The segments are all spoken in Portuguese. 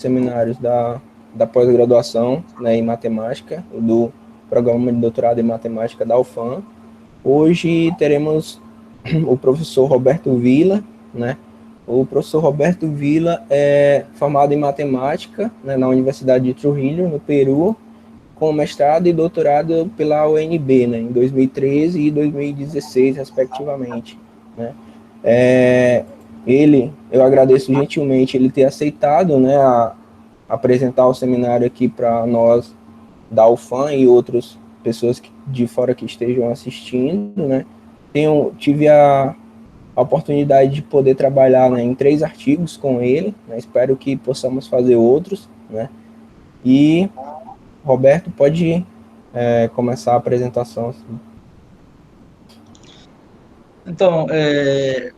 seminários da pós-graduação, né, em matemática, do programa de doutorado em matemática da UFAM. Hoje teremos o professor Roberto Villa, né? O professor Roberto Villa é formado em matemática, né, na Universidade de Trujillo, no Peru, com mestrado e doutorado pela UNB, né, em 2013 e 2016, respectivamente, né. Eu agradeço gentilmente ele ter aceitado, né, apresentar o seminário aqui para nós da UFAM e outras pessoas de fora que estejam assistindo, né. Tive a oportunidade de poder trabalhar, né, em 3 artigos com ele, né, espero que possamos fazer outros, né. E Roberto, pode começar a apresentação. Então,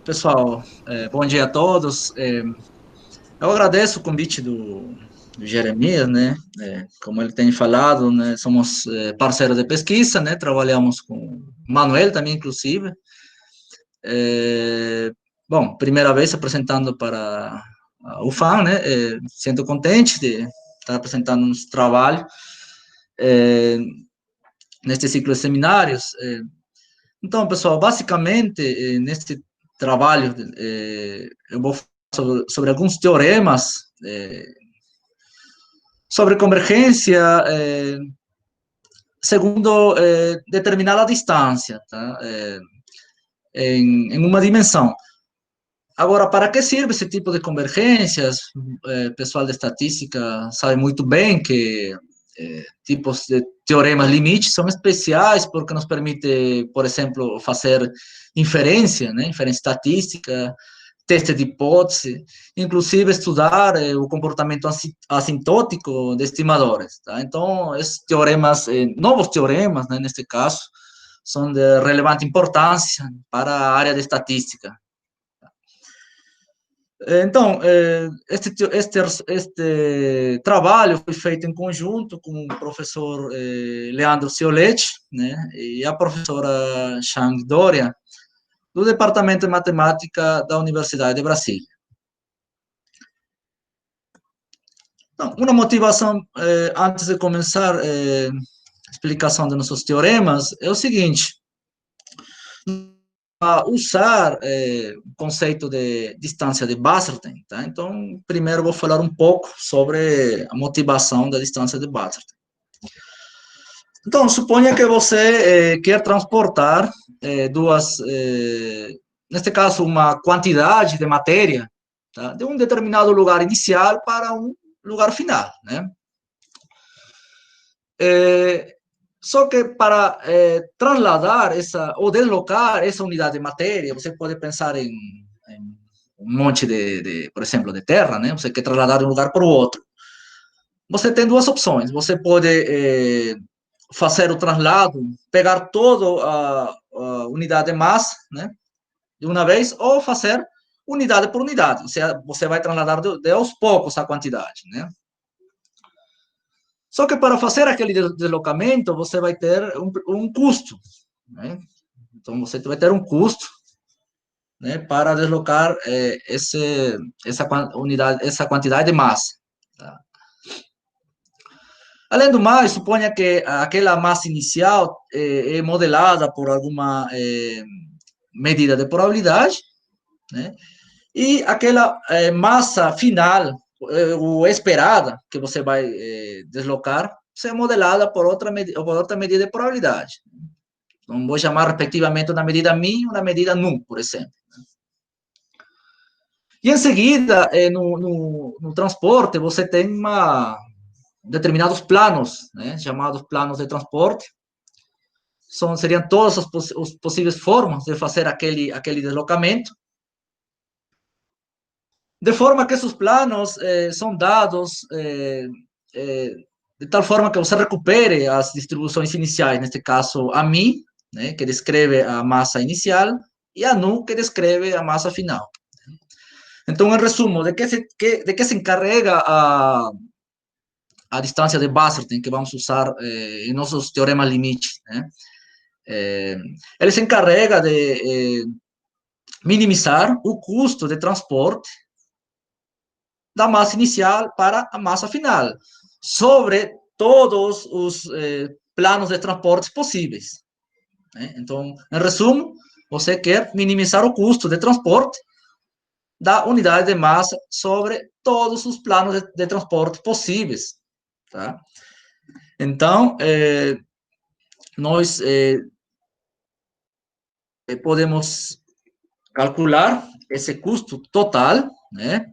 pessoal, bom dia a todos. Eu agradeço o convite do Jeremias, né? Como ele tem falado, né? Somos parceiros de pesquisa, né? Trabalhamos com o Manuel também, inclusive. Bom, primeira vez apresentando para a UFAM, né? Sinto contente de estar apresentando nosso trabalho neste ciclo de seminários. Então, pessoal, basicamente, neste trabalho, eu vou falar sobre alguns teoremas sobre convergência segundo determinada distância, tá? Em uma dimensão. Agora, para que serve esse tipo de convergências? O pessoal de estatística sabe muito bem que tipos de teoremas limites são especiais porque nos permite, por exemplo, fazer inferência, né? Inferência estatística, teste de hipótese, inclusive estudar o comportamento assintótico de estimadores. Tá? Então, esses teoremas, novos teoremas, né, neste caso, são de relevante importância para a área de estatística. Então, este trabalho foi feito em conjunto com o professor Leandro Cioletti, né, e a professora Chang Doria, do Departamento de Matemática da Universidade de Brasília. Então, uma motivação, antes de começar a explicação de nossos teoremas, é o seguinte: usar o conceito de distância de Basserstein, tá? Então, primeiro vou falar um pouco sobre a motivação da distância de Basserstein. Então, suponha que você quer transportar neste caso, uma quantidade de matéria, tá? De um determinado lugar inicial para um lugar final, né? Só que para trasladar ou deslocar essa unidade de matéria, você pode pensar em um monte por exemplo, de terra, né? Você quer trasladar de um lugar para o outro. Você tem duas opções. Você pode fazer o traslado, pegar toda a unidade de massa, né? De uma vez, ou fazer unidade por unidade. Você vai trasladar de aos poucos a quantidade, né? Só que para fazer aquele deslocamento, você vai ter um custo, né? Então, você vai ter um custo, né, para deslocar essa quantidade de massa. Tá? Além do mais, suponha que aquela massa inicial é modelada por alguma medida de probabilidade, né? E aquela massa final, ou esperada, que você vai deslocar, ser modelada por outra medida de probabilidade. Então, vou chamar respectivamente uma medida μ e uma medida nu, por exemplo. E em seguida, no transporte, você tem determinados planos, né, chamados planos de transporte. Seriam todas as possíveis formas de fazer aquele deslocamento. De forma que esses planos são dados de tal forma que você recupere as distribuições iniciais, neste caso a μ, né, que descreve a massa inicial, e a nu, que descreve a massa final. Então, em resumo, de que se encarrega a distância de Basserstein, que vamos usar em nossos teoremas limites, né? Ele se encarrega de minimizar o custo de transporte da massa inicial para a massa final, sobre todos os planos de transportes possíveis. Né? Então, em resumo, você quer minimizar o custo de transporte da unidade de massa sobre todos os planos de transporte possíveis. Tá? Então, nós podemos calcular esse custo total, né,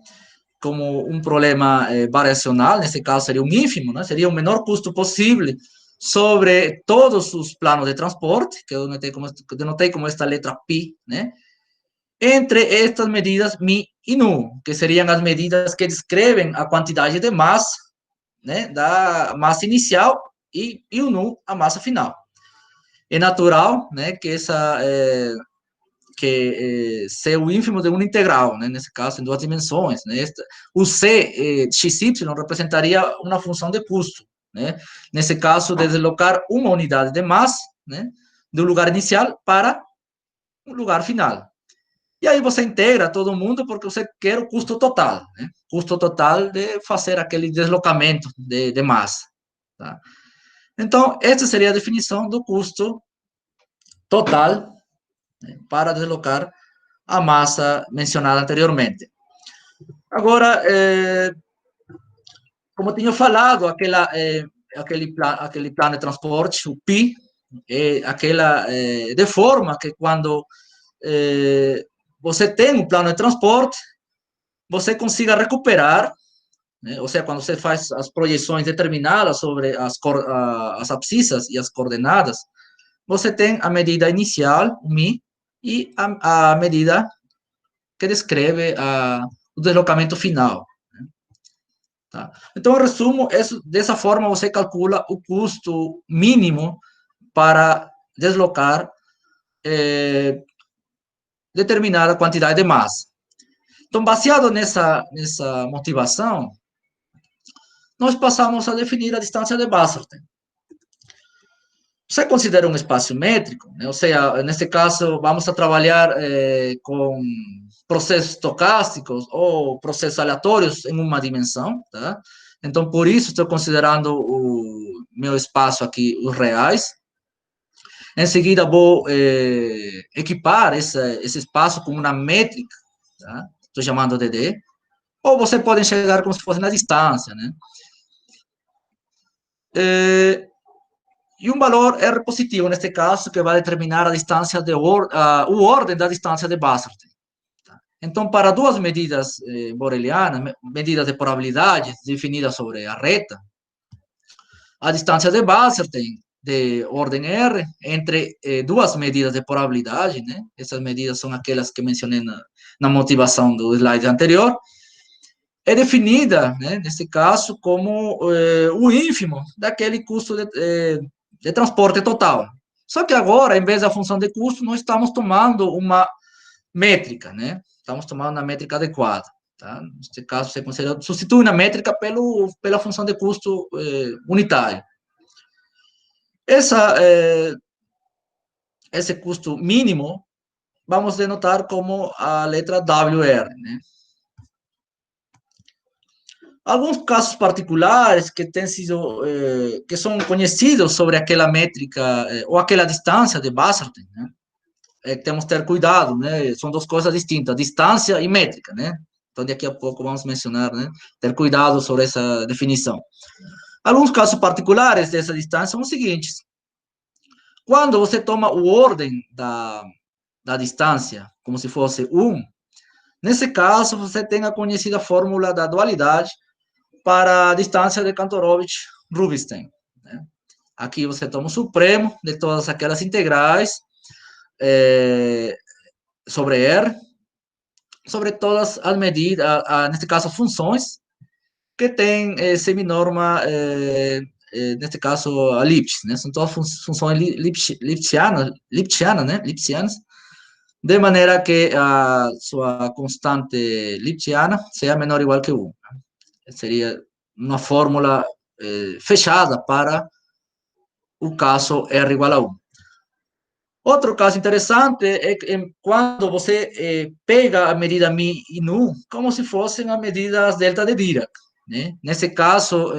como um problema variacional, nesse caso seria um ínfimo, né, seria o menor custo possível sobre todos os planos de transporte, que eu denotei como esta letra π, né, entre estas medidas mi e nu, que seriam as medidas que descrevem a quantidade de massa, né, da massa inicial e o nu, a massa final. É natural, né, que ser o ínfimo de uma integral, né, nesse caso, em duas dimensões. Né, o c, xy, representaria uma função de custo. Né, nesse caso, de deslocar uma unidade de massa, né, do lugar inicial para o lugar final. E aí você integra todo mundo porque você quer o custo total, né, custo total de fazer aquele deslocamento de massa. Tá? Então, essa seria a definição do custo total, né, para deslocar a massa mencionada anteriormente. Agora, como tinha falado, aquele plano de transporte, o PI, aquela de forma que quando você tem um plano de transporte, você consiga recuperar, né, ou seja, quando você faz as projeções determinadas sobre as abscissas e as coordenadas, você tem a medida inicial, o mi, e a medida que descreve o deslocamento final. Né? Tá? Então, em resumo, dessa forma você calcula o custo mínimo para deslocar determinada quantidade de massa. Então, baseado nessa motivação, nós passamos a definir a distância de Basserstein. Você considera um espaço métrico, né? Ou seja, nesse caso, vamos a trabalhar com processos estocásticos ou processos aleatórios em uma dimensão, tá? Então, por isso, estou considerando o meu espaço aqui, os reais. Em seguida, vou equipar esse espaço com uma métrica, tá? Estou chamando de D. Ou você pode enxergar como se fosse na distância, né? E um valor R positivo, neste caso, que vai determinar a distância o ordem da distância de Basserstein. Então, para duas medidas borelianas, medidas de probabilidade definidas sobre a reta, a distância de Basserstein de ordem R entre duas medidas de probabilidade, né? Essas medidas são aquelas que mencionei na motivação do slide anterior, é definida, né, nesse caso, como o ínfimo daquele custo de transporte total. Só que agora, em vez da função de custo, nós estamos tomando uma métrica, né? Estamos tomando uma métrica adequada. Tá? Neste caso, você substitui uma métrica pela função de custo unitário. Esse custo mínimo, vamos denotar como a letra WR, né? Alguns casos particulares que têm sido, que são conhecidos sobre aquela métrica ou aquela distância de Basserstein, né? Temos que ter cuidado, né? São duas coisas distintas, distância e métrica, né? Então, daqui a pouco vamos mencionar, né? Ter cuidado sobre essa definição. Alguns casos particulares dessa distância são os seguintes. Quando você toma o ordem da distância, como se fosse 1, nesse caso, você tem a conhecida fórmula da dualidade para a distância de Kantorovich-Rubinstein. Né? Aqui você toma o supremo de todas aquelas integrais sobre R, sobre todas as medidas, neste caso, as funções, que tem seminorma, neste caso, a Lipschitz, né? São todas funções lipschianas, né? Lipschianas, de maneira que a sua constante lipschiana seja menor ou igual que 1. Seria uma fórmula fechada para o caso R igual a 1. Outro caso interessante é quando você pega a medida mi e nu como se fossem as medidas delta de Dirac, né? Nesse caso,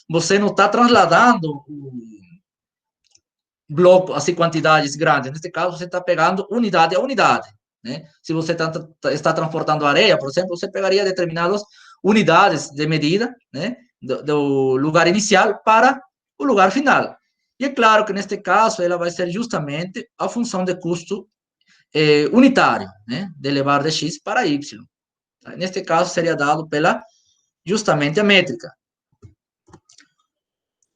você não está trasladando o bloco, assim, quantidades grandes. Nesse caso, você está pegando unidade a unidade, né? Se você está transportando areia, por exemplo, você pegaria determinadas unidades de medida, né? Do lugar inicial para o lugar final. E é claro que, neste caso, ela vai ser justamente a função de custo unitário, né? De levar de x para y. Neste caso, seria dado pela, justamente, a métrica.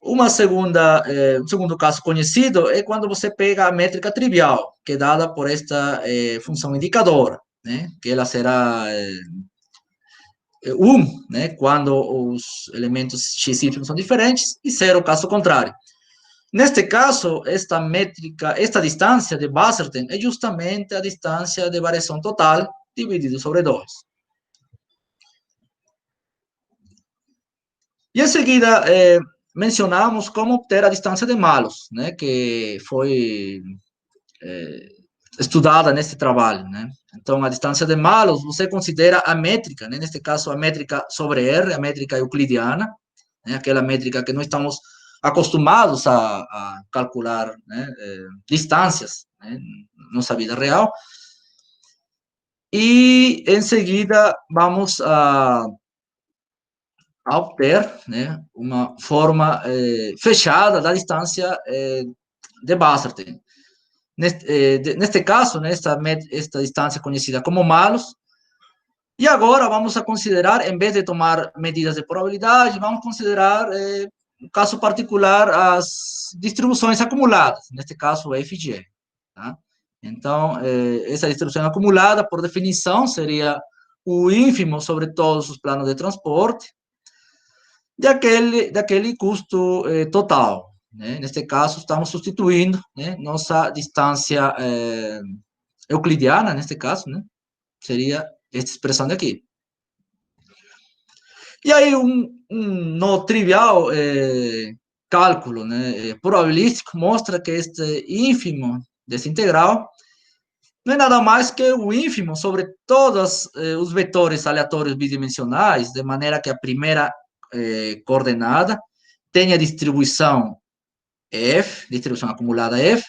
Um segundo caso conhecido é quando você pega a métrica trivial, que é dada por esta função indicadora, né? Que ela será 1, né? Quando os elementos x e y são diferentes, e 0 caso contrário. Neste caso, esta métrica, esta distância de Basserten é justamente a distância de variação total dividido sobre 2. E em seguida, mencionamos como obter a distância de Malus, né, que foi estudada nesse trabalho, né? Então, a distância de Malus, você considera a métrica, né, neste caso, a métrica sobre R, a métrica euclidiana, né, aquela métrica que nós estamos acostumados a calcular, né, distâncias, né, na nossa vida real. E, em seguida, vamos a obter, né, uma forma fechada da distância de Basserten. Neste caso, né, esta distância conhecida como Malus. E agora vamos a considerar, em vez de tomar medidas de probabilidade, vamos considerar, no caso particular, as distribuições acumuladas, neste caso, F e G. Tá? Então, essa distribuição acumulada, por definição, seria o ínfimo sobre todos os planos de transporte, daquele custo total. Né? Neste caso, estamos substituindo, né, nossa distância euclidiana, neste caso, né, seria esta expressão daqui. E aí, no trivial cálculo, né, probabilístico, mostra que este ínfimo desse integral não é nada mais que o ínfimo sobre todos os vetores aleatórios bidimensionais, de maneira que a primeira coordenada tenha distribuição F, distribuição acumulada F,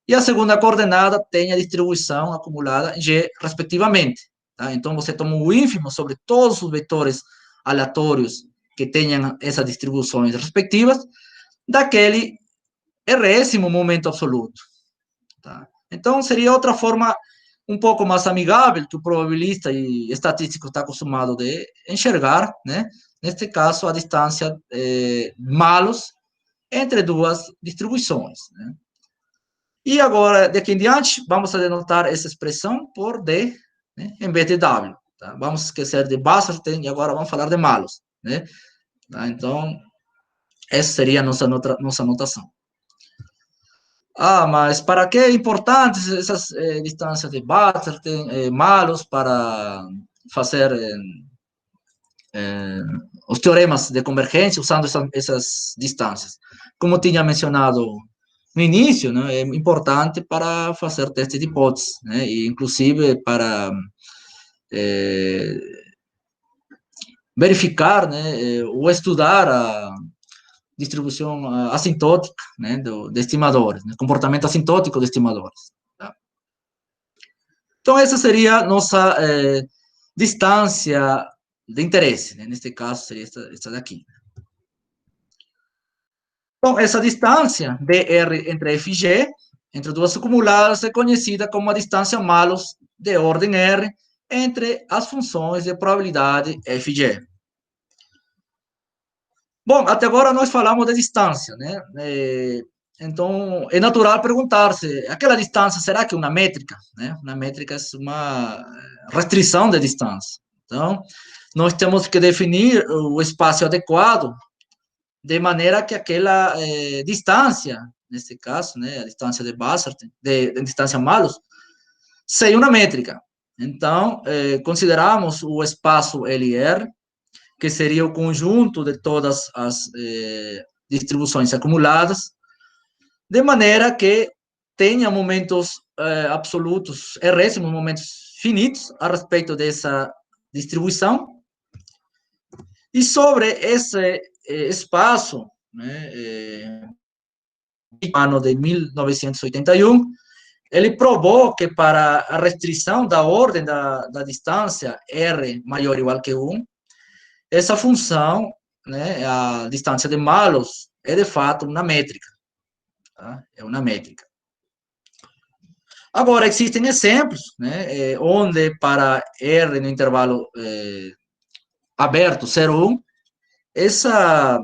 e a segunda coordenada tenha distribuição acumulada G, respectivamente. Tá? Então, você toma o ínfimo sobre todos os vetores aleatórios que tenham essas distribuições respectivas, daquele RSimo momento absoluto. Tá? Então, seria outra forma um pouco mais amigável que o probabilista e estatístico está acostumado de enxergar, né? Neste caso, a distância Malus entre duas distribuições. Né? E agora, daqui em diante, vamos a denotar essa expressão por D, né, em vez de W. Tá? Vamos esquecer de Basserten e agora vamos falar de Malus. Né? Tá? Então, essa seria a nossa notação. Mas para que é importante essas distâncias de Basserten, Malus, para fazer os teoremas de convergência usando essas distâncias? Como tinha mencionado no início, né, é importante para fazer testes de hipóteses, né, e inclusive para verificar, né, ou estudar a distribuição assintótica, né, de estimadores, né, comportamento assintótico de estimadores. Tá? Então, essa seria a nossa distância de interesse, né, neste caso seria esta daqui. Então, essa distância dr entre f e g, entre duas acumuladas, é conhecida como a distância Malus de ordem R entre as funções de probabilidade f e g. Bom, até agora nós falamos de distância, né? Então, é natural perguntar-se, aquela distância, será que é uma métrica? Né? Uma métrica é uma restrição de distância. Então, nós temos que definir o espaço adequado de maneira que aquela distância, nesse caso, né, a distância de Basserten, de distância Malus, seja uma métrica. Então, consideramos o espaço LR, que seria o conjunto de todas as distribuições acumuladas, de maneira que tenha momentos absolutos, RS, momentos finitos a respeito dessa distribuição. E sobre esse espaço, né, no ano de 1981, ele provou que para a restrição da ordem da distância R maior ou igual que 1, essa função, né, a distância de Malus, é de fato uma métrica. Tá? É uma métrica. Agora, existem exemplos, né, onde para R no intervalo aberto, 0, 1, essa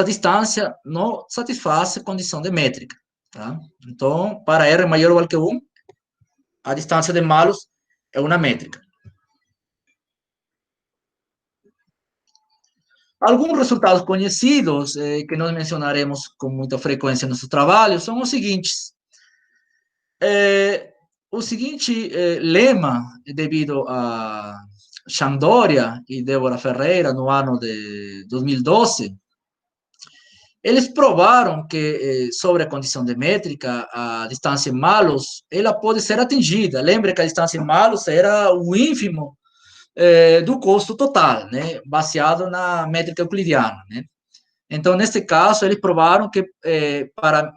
distância não satisfaz a condição de métrica. Tá? Então, para R maior ou igual que 1, a distância de Malus é uma métrica. Alguns resultados conhecidos que nós mencionaremos com muita frequência no nosso trabalho são os seguintes. O seguinte lema, devido a Chandória e Débora Ferreira, no ano de 2012, eles provaram que, sobre a condição de métrica, a distância em Malus, ela pode ser atingida. Lembre que a distância em Malus era o ínfimo do custo total, né, baseado na métrica euclidiana, né. Então, nesse caso, eles provaram que para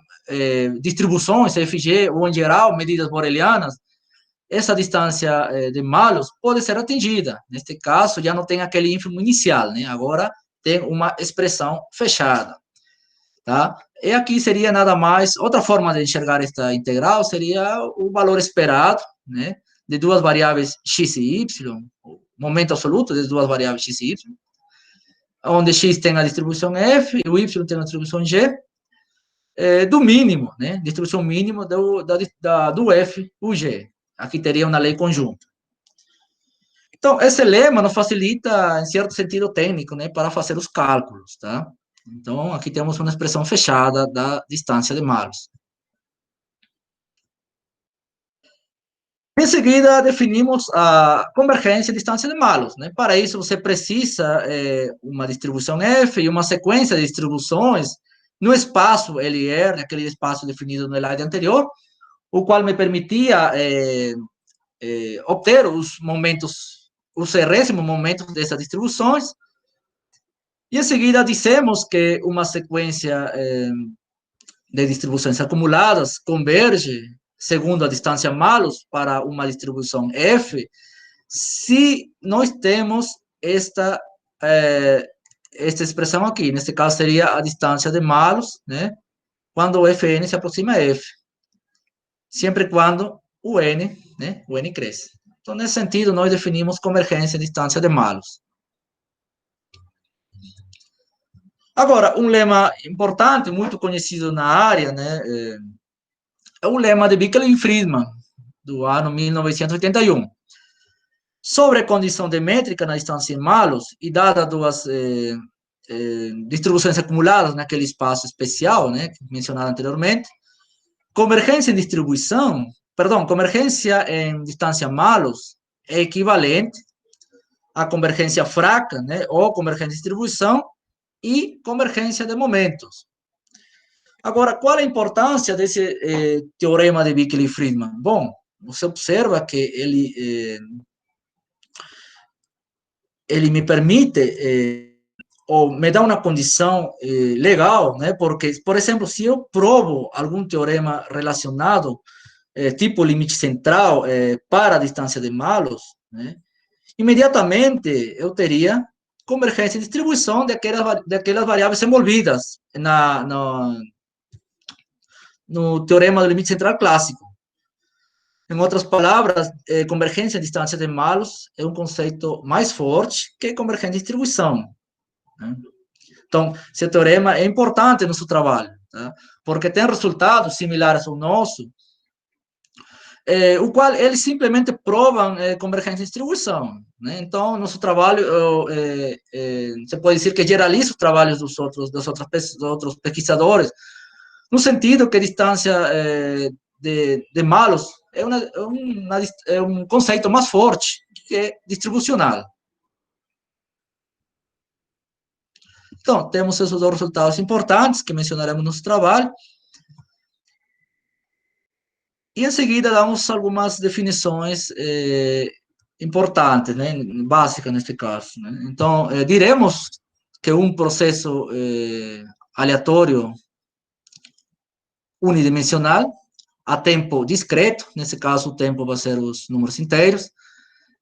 distribuições FG ou, em geral, medidas borelianas, essa distância de Malus pode ser atingida. Neste caso, já não tem aquele ínfimo inicial, né, agora tem uma expressão fechada. Tá? E aqui seria nada mais, outra forma de enxergar esta integral seria o valor esperado, né, de duas variáveis x e y, o momento absoluto de duas variáveis x e y, onde x tem a distribuição f e o y tem a distribuição g, do mínimo, né, distribuição mínima do f, o g. Aqui teria uma lei conjunta. Então, esse lema nos facilita, em certo sentido técnico, né, para fazer os cálculos, tá? Então, aqui temos uma expressão fechada da distância de Malus. Em seguida, definimos a convergência e distância de Malus, né? Para isso, você precisa uma distribuição F e uma sequência de distribuições no espaço LR, aquele espaço definido no slide anterior, o qual me permitia obter os momentos, os errésimos momentos dessas distribuições. E em seguida, dissemos que uma sequência de distribuições acumuladas converge segundo a distância Malus para uma distribuição F, se nós temos esta expressão aqui. Neste caso, seria a distância de Malus, né, quando o Fn se aproxima a F, sempre e quando o N, né, o N cresce. Então, nesse sentido, nós definimos convergência e distância de Malus. Agora, um lema importante, muito conhecido na área, né, é o lema de Bickel e Friedman, do ano 1981. Sobre a condição de métrica na distância em Malus, e dadas duas distribuições acumuladas naquele espaço especial, né, mencionado anteriormente, convergência em distância Malus é equivalente à convergência fraca, né, ou convergência de distribuição, e convergência de momentos. Agora, qual a importância desse teorema de Bickel e Friedman? Bom, você observa que ele me permite, ou me dá uma condição legal, né? Porque, por exemplo, se eu provo algum teorema relacionado, tipo limite central, para a distância de Malus, né? Imediatamente eu teria convergência e distribuição daquelas variáveis envolvidas no teorema do limite central clássico. Em outras palavras, convergência e distância de Malus é um conceito mais forte que convergência e distribuição. Né? Então, esse teorema é importante no seu trabalho, tá? Porque tem resultados similares ao nosso, o qual eles simplesmente provam convergência e distribuição. Né? Então, nosso trabalho, você pode dizer que generaliza os trabalhos dos outros pesquisadores, no sentido que a distância de Malus é um conceito mais forte que é distribucional. Então, temos esses dois resultados importantes que mencionaremos no nosso trabalho. E em seguida damos algumas definições importantes, né, básicas neste caso. Né? Então, diremos que um processo aleatório unidimensional a tempo discreto, nesse caso o tempo vai ser os números inteiros,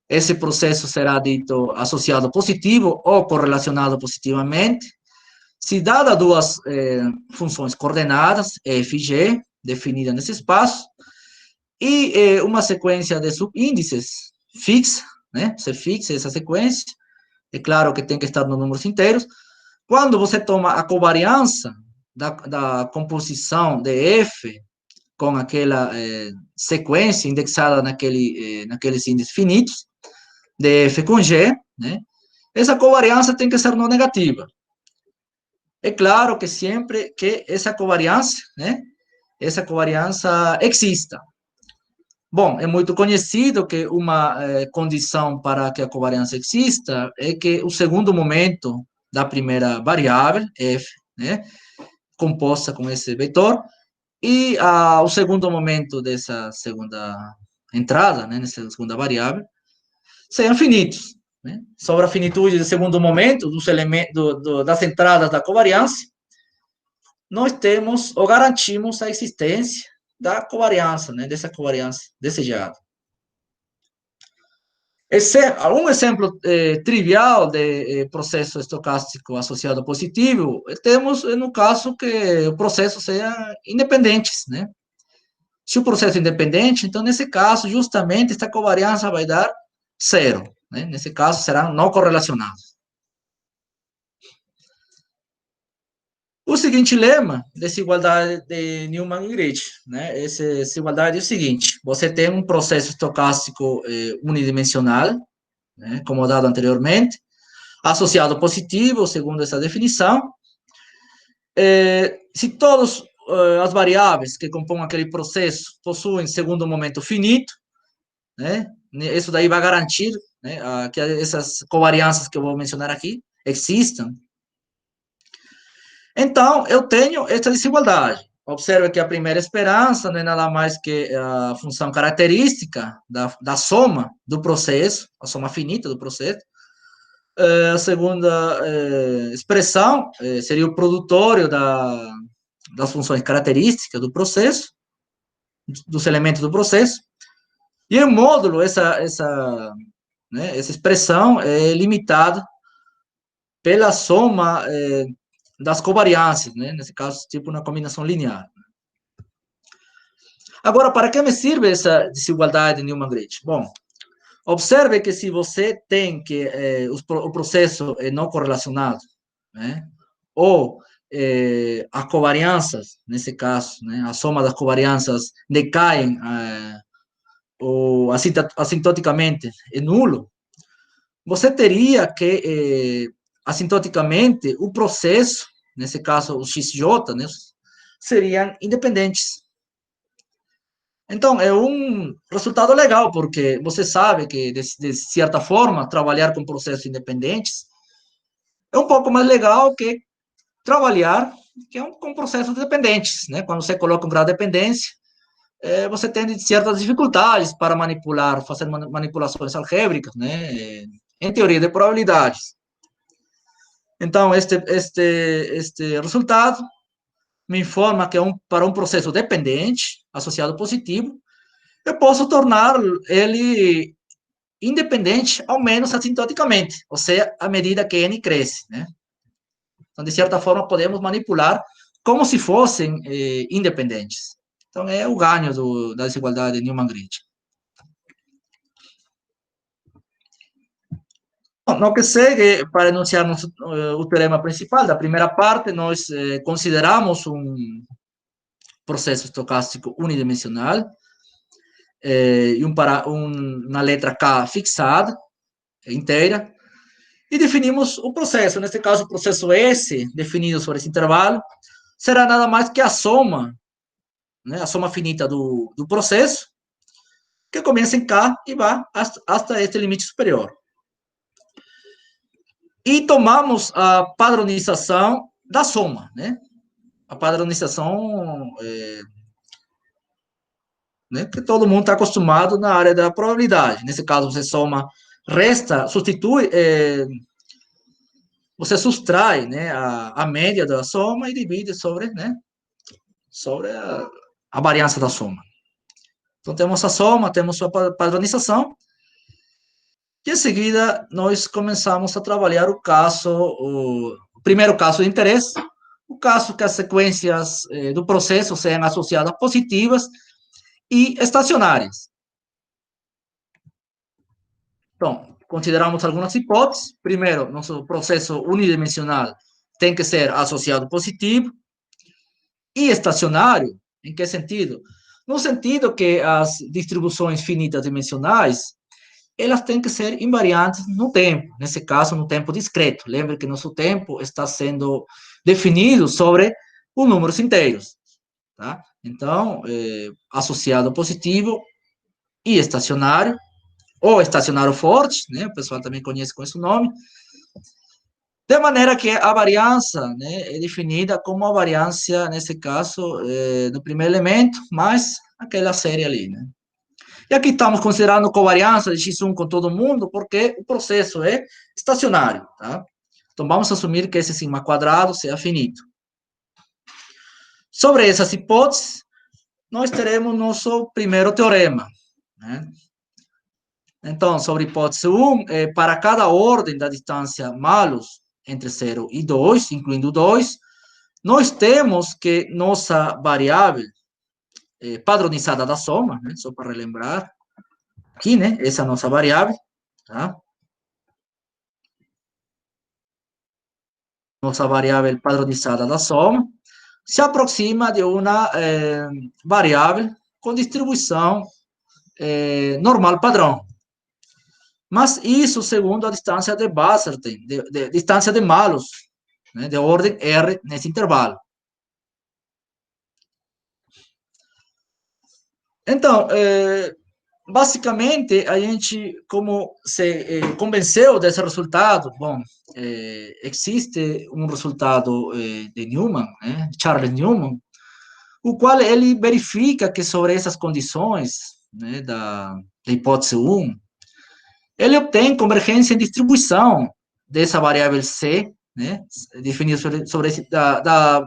esse processo será dito associado positivo ou correlacionado positivamente, se dadas duas funções coordenadas, f e g, definidas nesse espaço, e uma sequência de subíndices fixa, né? Você fixa essa sequência, é claro que tem que estar nos números inteiros. Quando você toma a covariância da composição de f com aquela sequência indexada naqueles índices finitos, de f com g, né? Essa covariância tem que ser não negativa. É claro que sempre que essa covariância, né? Essa covariância exista. Bom, é muito conhecido que uma condição para que a covariância exista é que o segundo momento da primeira variável, f, né, composta com esse vetor, e o segundo momento dessa segunda entrada, né, nessa segunda variável, sejam finitos. Né? Sobre a finitude do segundo momento, dos elementos, das entradas da covariância, nós temos ou garantimos a existência da covariância, né, dessa covariância desejada. Um exemplo trivial de processo estocástico associado positivo, temos no caso que o processo seja independentes, né? Se o processo é independente, então nesse caso, justamente, esta covariância vai dar zero, né? Nesse caso, será não correlacionado. O seguinte lema, desigualdade de Newman e Grid, né? Essa desigualdade é o seguinte: você tem um processo estocástico unidimensional, né, como dado anteriormente, associado positivo, segundo essa definição. Se todas as variáveis que compõem aquele processo possuem segundo momento finito, né, isso daí vai garantir, né, que essas covariâncias que eu vou mencionar aqui existam. Então, eu tenho essa desigualdade. Observe que a primeira esperança não é nada mais que a função característica da soma do processo, a soma finita do processo. A segunda expressão seria o produtório das funções características do processo, dos elementos do processo. E em módulo, essa expressão é limitada pela soma das covariâncias, né? Nesse caso, tipo uma combinação linear. Agora, para que me serve essa desigualdade de Newman-Grid? Bom, observe que se você tem que o processo é não correlacionado, né? Ou as covariâncias, nesse caso, né? A soma das covariâncias decaem ou assintoticamente é nulo, você teria que assintoticamente o processo, nesse caso os XJ, né, seriam independentes. Então, é um resultado legal, porque você sabe que, de certa forma, trabalhar com processos independentes é um pouco mais legal que trabalhar com processos dependentes, né? Quando você coloca um grau de dependência, você tem certas dificuldades para manipular, fazer manipulações algébricas, né? Em teoria de probabilidades. Então, este resultado me informa que para um processo dependente, associado positivo, eu posso tornar ele independente, ao menos assintoticamente, ou seja, à medida que n cresce, né? Então, de certa forma, podemos manipular como se fossem independentes. Então, é o ganho da desigualdade de Newman-Grid. No que segue, para enunciarmos o teorema principal da primeira parte, nós consideramos um processo estocástico unidimensional e uma letra K fixada, inteira, e definimos o processo. Neste caso, o processo S, definido sobre esse intervalo, será nada mais que a soma, né, a soma finita do processo, que começa em K e vai hasta este limite superior. E tomamos a padronização da soma, né? A padronização né, que todo mundo está acostumado na área da probabilidade. Nesse caso, você soma, resta, substitui, você subtrai, né, a média da soma e divide sobre, né, sobre a variância da soma. Então, temos a soma, temos a padronização, e em seguida, nós começamos a trabalhar o primeiro caso de interesse, o caso que as sequências do processo sejam associadas positivas e estacionárias. Então, consideramos algumas hipóteses. Primeiro, nosso processo unidimensional tem que ser associado positivo e estacionário. Em que sentido? No sentido que as distribuições finitas dimensionais elas têm que ser invariantes no tempo, nesse caso, no tempo discreto. Lembre que nosso tempo está sendo definido sobre os números inteiros. Tá? Então, associado positivo e estacionário, ou estacionário forte, né? O pessoal também conhece com esse nome, de maneira que a variância, né, é definida como a variância, nesse caso, do primeiro elemento, mais aquela série ali, né? E aqui estamos considerando covariância de X1 com todo mundo, porque o processo é estacionário, tá? Então, vamos assumir que esse sigma quadrado seja finito. Sobre essas hipóteses, nós teremos nosso primeiro teorema, né? Então, sobre hipótese 1, para cada ordem da distância malus entre 0 e 2, incluindo 2, nós temos que nossa variável padronizada da soma, né? Só para relembrar, aqui, né? Essa é a nossa variável, tá? Nossa variável padronizada da soma se aproxima de uma variável com distribuição normal padrão. Mas isso segundo a distância de Basserstein, distância de malus, né, de ordem R nesse intervalo. Então, basicamente, a gente, como se convenceu desse resultado, bom, existe um resultado de Newman, né, Charles Newman, o qual ele verifica que sobre essas condições, né, da hipótese 1, ele obtém convergência em distribuição dessa variável C, né, definida sobre esse, da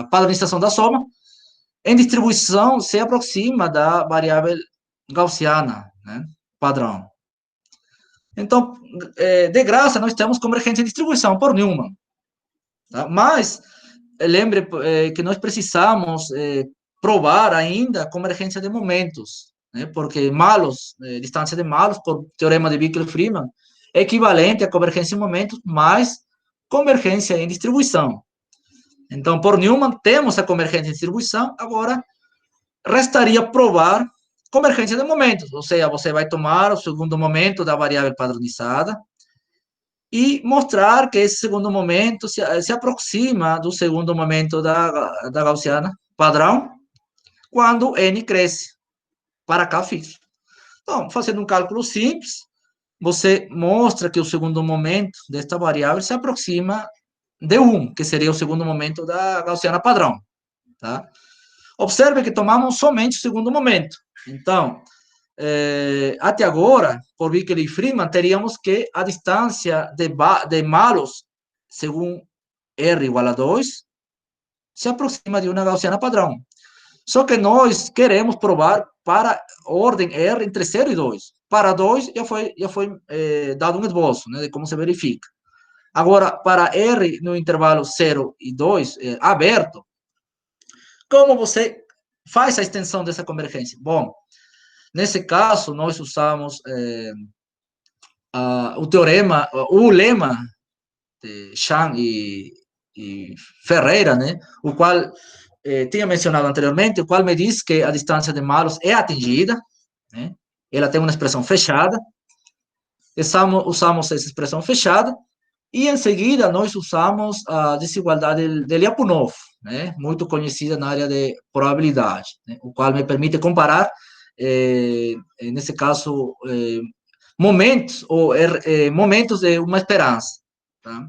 padronização da soma, em distribuição se aproxima da variável gaussiana, né, padrão. Então, de graça, nós temos convergência em distribuição por Newman. Tá? Mas, lembre que nós precisamos provar ainda a convergência de momentos, né? Porque malus, distância de malus, por teorema de Bickel-Freeman, é equivalente a convergência em momentos mais convergência em distribuição. Então, por Newman, temos a convergência em distribuição, agora restaria provar convergência de momentos, ou seja, você vai tomar o segundo momento da variável padronizada e mostrar que esse segundo momento se aproxima do segundo momento da gaussiana padrão, quando n cresce para k fixo. Então, fazendo um cálculo simples, você mostra que o segundo momento desta variável se aproxima de 1, que seria o segundo momento da gaussiana padrão. Tá? Observe que tomamos somente o segundo momento. Então, até agora, por Bickel e Freeman, teríamos que a distância de malus, segundo R igual a 2, se aproxima de uma gaussiana padrão. Só que nós queremos provar para ordem R entre 0 e 2. Para 2, já foi dado um esboço, né, de como se verifica. Agora, para R no intervalo 0 e 2, aberto, como você faz a extensão dessa convergência? Bom, nesse caso, nós usamos o teorema, o lema de Chan e Ferreira, né? O qual tinha mencionado anteriormente, o qual me diz que a distância de malus é atingida, né? Ela tem uma expressão fechada. Usamos essa expressão fechada e, em seguida, nós usamos a desigualdade de Lyapunov, né? Muito conhecida na área de probabilidade, né? O qual me permite comparar, nesse caso, momentos ou momentos de uma esperança. Tá?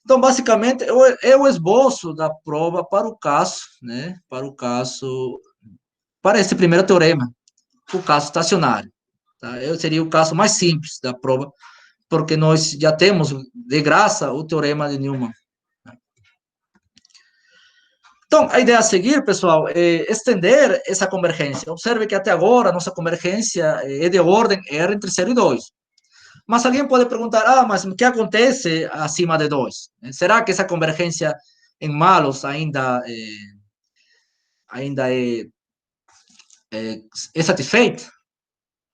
Então, basicamente, é o esboço da prova para o caso, né? Para o caso para esse primeiro teorema, o caso estacionário. Tá? Seria o caso mais simples da prova, porque nós já temos, de graça, o teorema de Newman. Então, a ideia a seguir, pessoal, é estender essa convergência. Observe que até agora, nossa convergência é de ordem R entre 0 e 2. Mas alguém pode perguntar, mas o que acontece acima de 2? Será que essa convergência em malos ainda é satisfeita?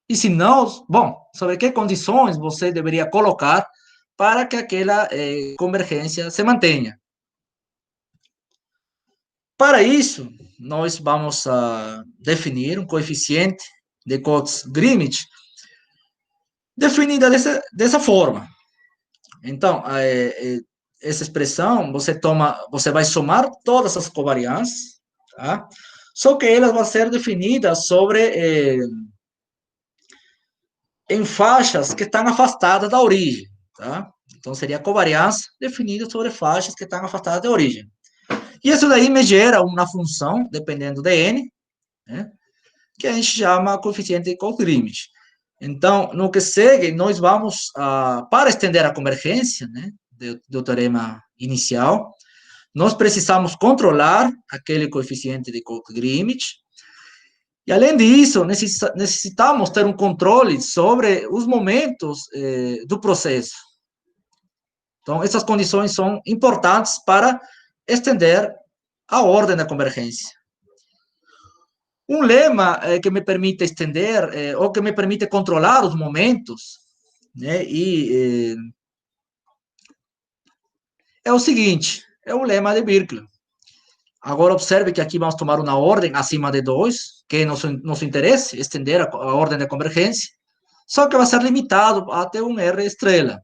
E se não, bom, sobre que condições você deveria colocar para que aquela convergência se mantenha? Para isso, nós vamos definir um coeficiente de Cotes-Greenwich definida dessa forma. Então, essa expressão, você vai somar todas as covariâncias, tá? Só que elas vão ser definidas em faixas que estão afastadas da origem, tá? Então, seria a covariância definida sobre faixas que estão afastadas da origem. E isso daí me gera uma função, dependendo de n, né, que a gente chama coeficiente de Cotes-Greenwich. Então, no que segue, nós vamos, para estender a convergência, né, do teorema inicial, nós precisamos controlar aquele coeficiente de Cotes-Greenwich, e além disso, necessitamos ter um controle sobre os momentos do processo. Então, essas condições são importantes para estender a ordem da convergência. Um lema que me permite estender, ou que me permite controlar os momentos, né, é o seguinte, é o lema de Birkeler. Agora, observe que aqui vamos tomar uma ordem acima de 2, que é nosso interesse, estender a ordem da convergência, só que vai ser limitado até um R estrela.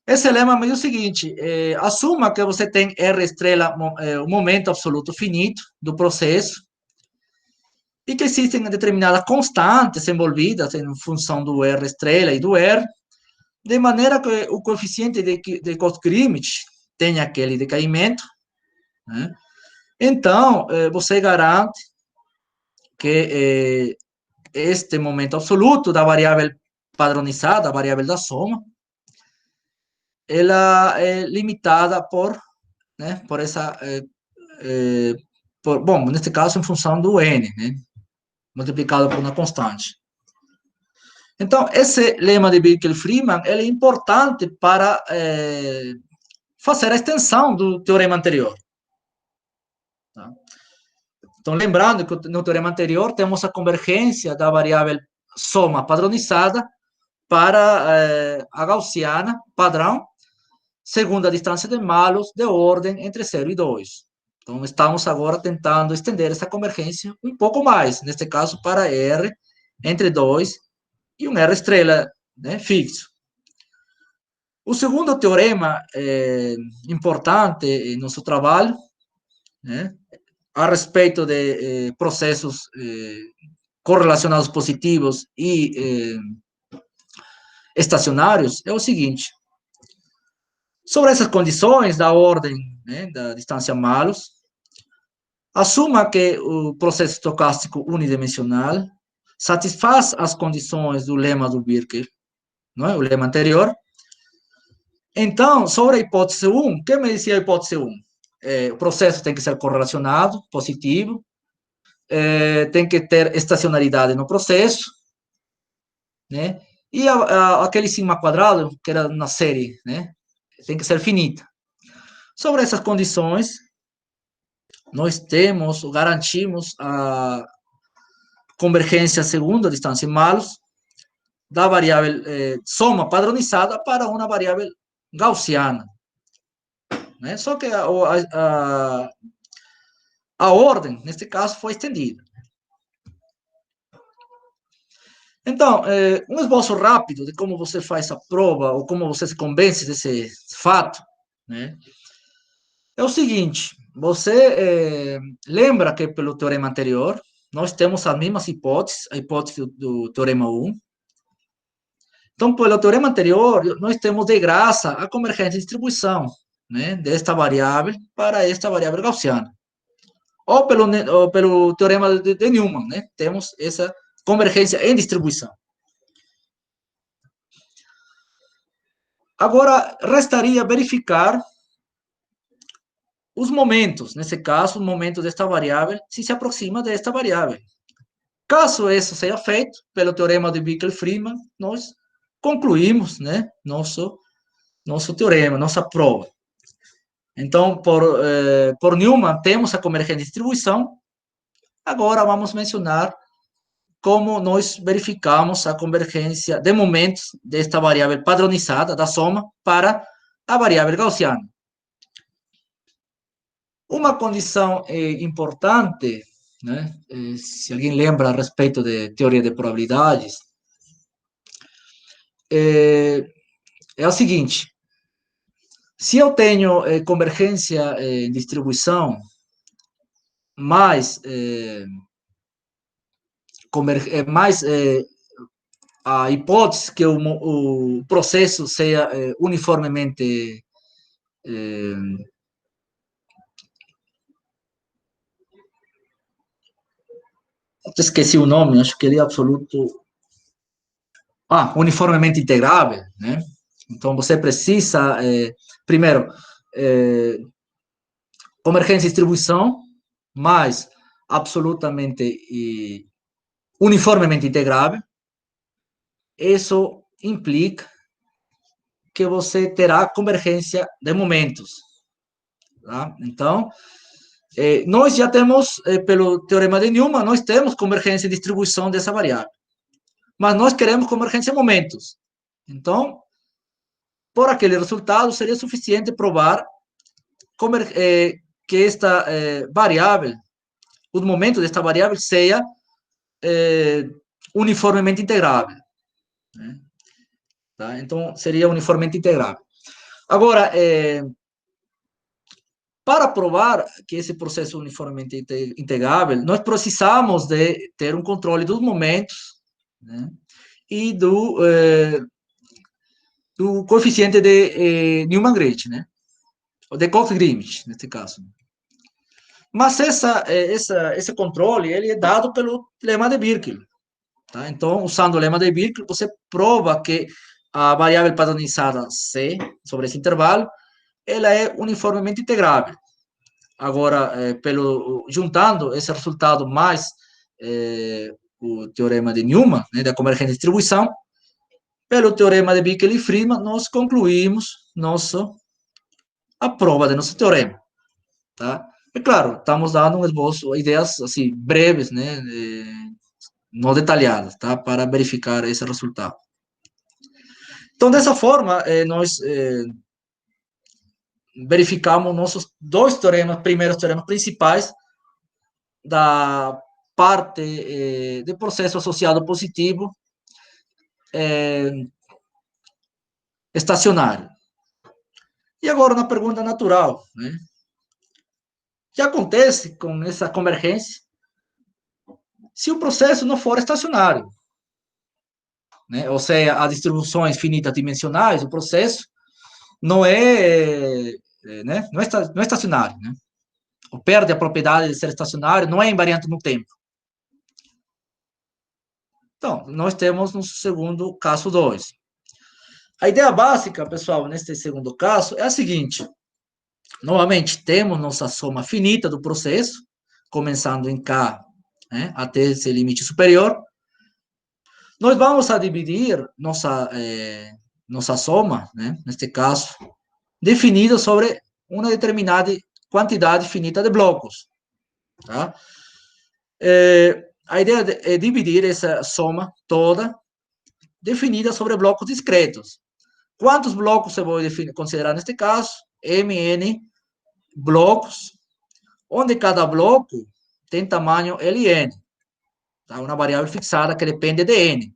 Esse lema é o seguinte, assuma que você tem R estrela, o momento absoluto finito do processo, e que existem determinadas constantes envolvidas em função do R estrela e do R, de maneira que o coeficiente de Cotes-Greenwich tenha aquele decaimento, né? Então, você garante que este momento absoluto da variável padronizada, a variável da soma, ela é limitada por essa, bom, neste caso, em função do n, né, multiplicado por uma constante. Então, esse lema de Birkeler-Freeman é importante para fazer a extensão do teorema anterior. Tá? Então, lembrando que no teorema anterior temos a convergência da variável soma padronizada para a gaussiana padrão, segundo a distância de Malus de ordem entre 0 e 2. Então, estamos agora tentando estender essa convergência um pouco mais, neste caso para R entre 2 e um R estrela, né, fixo. O segundo teorema importante em nosso trabalho, né, a respeito de processos correlacionados positivos e estacionários, é o seguinte. Sobre essas condições da ordem, né, da distância Malus, assuma que o processo estocástico unidimensional satisfaz as condições do lema do Birkeler, não é? O lema anterior. Então, sobre a hipótese 1, o que me dizia a hipótese 1? O processo tem que ser correlacionado, positivo, tem que ter estacionalidade no processo, né? E aquele sigma quadrado, que era na série, né, tem que ser finita. Sobre essas condições, nós garantimos a convergência segundo a distância em Malus da variável soma padronizada para uma variável gaussiana, né? Só que a ordem, neste caso, foi estendida. Então, um esboço rápido de como você faz a prova, ou como você se convence desse fato, né, é o seguinte, você lembra que pelo teorema anterior, nós temos as mesmas hipóteses, a hipótese do teorema 1. Então, pelo teorema anterior, nós temos de graça a convergência de distribuição, né, desta variável para esta variável gaussiana. ou pelo teorema de Newman, né? Temos essa convergência em distribuição. Agora, restaria verificar os momentos, nesse caso, o momento desta variável, se se aproxima desta variável. Caso isso seja feito pelo teorema de Bickel-Freeman, nós concluímos, né, nosso teorema, nossa prova. Então, por Newman, temos a convergência de distribuição. Agora, vamos mencionar como nós verificamos a convergência de momentos desta variável padronizada, da soma, para a variável gaussiana. Uma condição importante, né, se alguém lembra a respeito de teoria de probabilidades, é o seguinte: se eu tenho convergência em distribuição, mais, a hipótese que o processo seja uniformemente esqueci o nome, acho que ele é absoluto. Uniformemente integrável, né? Então, você precisa, primeiro, convergência e distribuição, mais absolutamente uniformemente integrável. Isso implica que você terá convergência de momentos. Tá? Então, nós já temos, pelo teorema de Newman, nós temos convergência e distribuição dessa variável. Mas nós queremos convergência de momentos. Então, por aquele resultado, seria suficiente provar que esta variável, o momento desta variável, seja uniformemente integrável. Né? Tá? Então, seria uniformemente integrável. Agora, para provar que esse processo é uniformemente integrável, nós precisamos de ter um controle dos momentos, né? E do coeficiente de Newman-Grade, né? Ou de Cox-Greenwich, nesse caso. Mas esse controle ele é dado pelo lema de Birkel. Tá? Então, usando o lema de Birkel, você prova que a variável padronizada C, sobre esse intervalo, ela é uniformemente integrável. Agora, juntando esse resultado mais o teorema de Newman, né, da convergência de distribuição, pelo teorema de Bickel e Freeman, nós concluímos a prova de nosso teorema. Tá? E claro, estamos dando um esboço, ideias assim, breves, né, não detalhadas, tá? Para verificar esse resultado. Então, dessa forma, nós verificamos nossos dois primeiros teoremas principais da parte de processo associado positivo estacionário. E agora, na pergunta natural, né? O que acontece com essa convergência se o processo não for estacionário? Né? Ou seja, as distribuições finitas dimensionais, o processo não é, não é estacionário. Né? Ou perde a propriedade de ser estacionário, não é invariante no tempo. Então, nós temos no segundo caso 2. A ideia básica, pessoal, neste segundo caso, é a seguinte. Novamente, temos nossa soma finita do processo, começando em K, né, até esse limite superior. Nós vamos a dividir nossa soma, né, neste caso, definida sobre uma determinada quantidade finita de blocos. Tá? A ideia é dividir essa soma toda definida sobre blocos discretos. Quantos blocos eu vou considerar neste caso? Mn blocos, onde cada bloco tem tamanho Ln. Tá? Uma variável fixada que depende de n.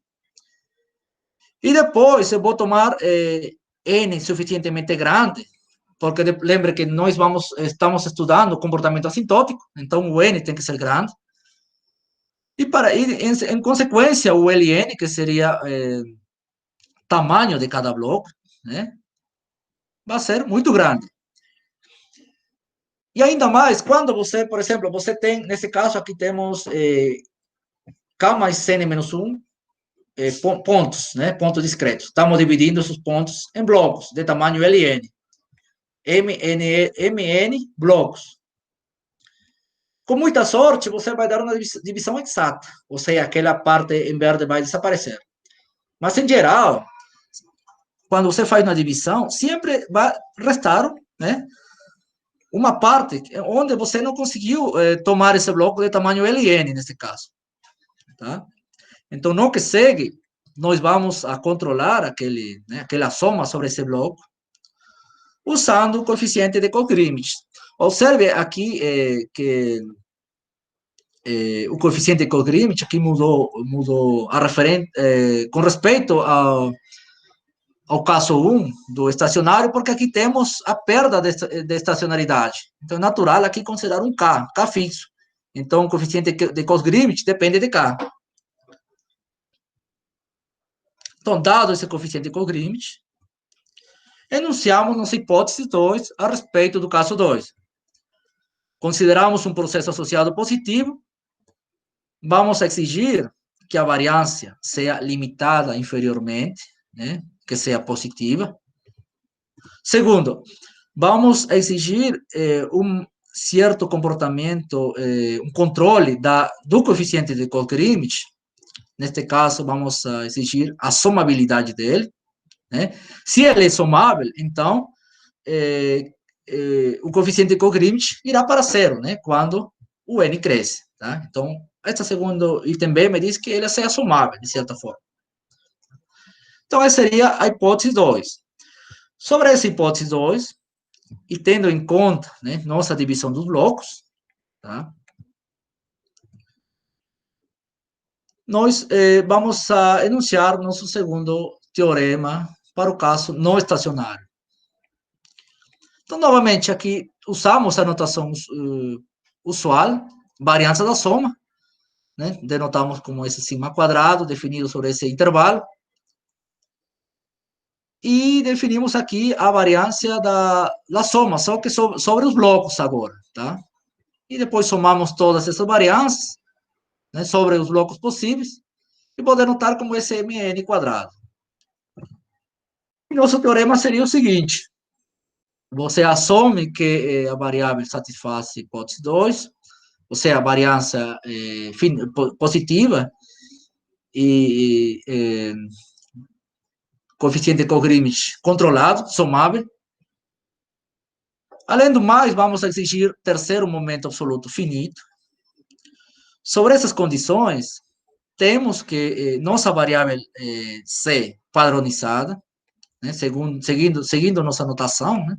E depois eu vou tomar n suficientemente grande, porque lembre que nós estamos estudando comportamento assintótico, então o n tem que ser grande. E em consequência, o Ln, que seria tamanho de cada bloco, né, vai ser muito grande. E ainda mais quando você, por exemplo, você tem, nesse caso aqui temos K mais N menos 1, pontos, né? Pontos discretos. Estamos dividindo esses pontos em blocos de tamanho Ln. Mn blocos. Com muita sorte, você vai dar uma divisão exata, ou seja, aquela parte em verde vai desaparecer. Mas, em geral, quando você faz uma divisão, sempre vai restar, né, uma parte onde você não conseguiu tomar esse bloco de tamanho Ln, nesse caso. Tá? Então, no que segue, nós vamos a controlar aquela soma sobre esse bloco, usando o coeficiente de Koch-Greenwich. Observe aqui que o coeficiente de Koch-Greenwich aqui mudou a referente com respeito ao caso 1 do estacionário, porque aqui temos a perda de estacionalidade. Então, é natural aqui considerar um K fixo. Então, o coeficiente de Koch-Greenwich depende de K. Então, dado esse coeficiente de Koch-Greenwich, enunciamos nossa hipótese 2 a respeito do caso 2. Consideramos um processo associado positivo, vamos exigir que a variância seja limitada inferiormente, né, que seja positiva. Segundo, vamos exigir um certo comportamento, um controle do coeficiente de Koch-Greenwich. Neste caso, vamos exigir a somabilidade dele. Né? Se ele é somável, então o coeficiente de Koch-Greenwich irá para zero, né? Quando o n cresce. Tá? Então, este segundo item B me diz que ele seja somável, de certa forma. Então, essa seria a hipótese 2. Sobre essa hipótese 2, e tendo em conta, né, nossa divisão dos blocos, tá? Nós vamos a enunciar nosso segundo teorema para o caso não estacionário. Então, novamente, aqui usamos a notação usual, variância da soma, né? Denotamos como esse sigma quadrado, definido sobre esse intervalo. E definimos aqui a variância da soma, só que sobre os blocos agora, tá? E depois somamos todas essas variâncias, né, sobre os blocos possíveis, e poder notar como esse mn quadrado. E nosso teorema seria o seguinte: você assume que a variável satisfaz a hipótese 2, ou seja, a variância positiva, e coeficiente de Koch-Greenwich controlado, somável. Além do mais, vamos exigir terceiro momento absoluto finito. Sobre essas condições, temos que nossa variável C padronizada, né, seguindo nossa notação, né,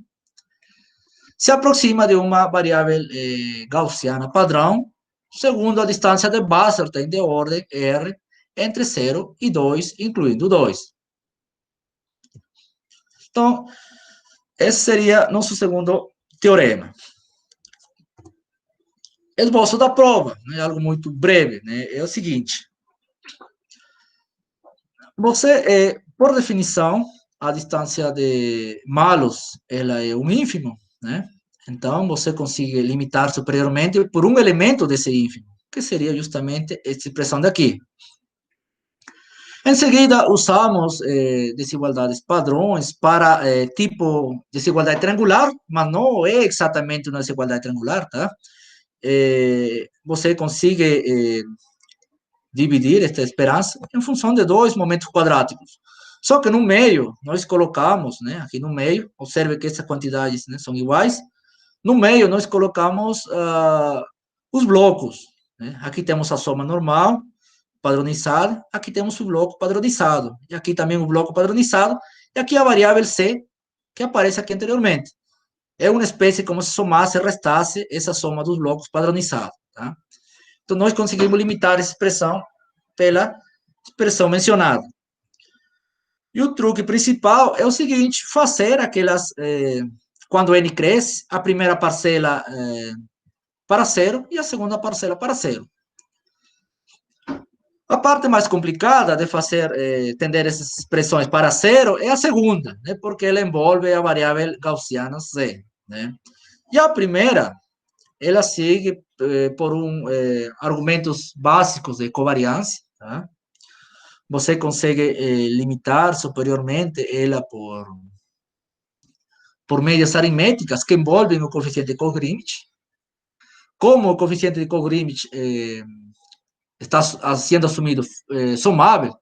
se aproxima de uma variável gaussiana padrão, segundo a distância de Basseltine de ordem R entre 0 e 2, incluindo 2. Então, esse seria nosso segundo teorema. Esboço da prova, né, algo muito breve, né, é o seguinte: você, por definição, a distância de malos, ela é um ínfimo, né? Então, você consegue limitar superiormente por um elemento desse ínfimo, que seria justamente essa expressão daqui. Em seguida, usamos desigualdades padrões para tipo desigualdade triangular, mas não é exatamente uma desigualdade triangular, tá? Você consegue dividir esta esperança em função de dois momentos quadráticos. Só que no meio, nós colocamos, né, aqui no meio, observe que essas quantidades, né, são iguais, no meio nós colocamos os blocos. Né? Aqui temos a soma normal, padronizada, aqui temos o bloco padronizado, e aqui também o bloco padronizado, e aqui a variável C, que aparece aqui anteriormente. É uma espécie como se somasse e restasse essa soma dos blocos padronizados. Tá? Então, nós conseguimos limitar essa expressão pela expressão mencionada. E o truque principal é o seguinte: fazer aquelas, quando n cresce, a primeira parcela para zero e a segunda parcela para zero. A parte mais complicada de fazer, tender essas expressões para zero é a segunda, né, porque ela envolve a variável gaussiana C. Né? E a primeira, ela segue por argumentos básicos de covariância, tá? Você consegue limitar superiormente ela por médias aritméticas que envolvem o coeficiente de Koch-Greenwich. Como o coeficiente de Koch-Greenwich está sendo assumido somável,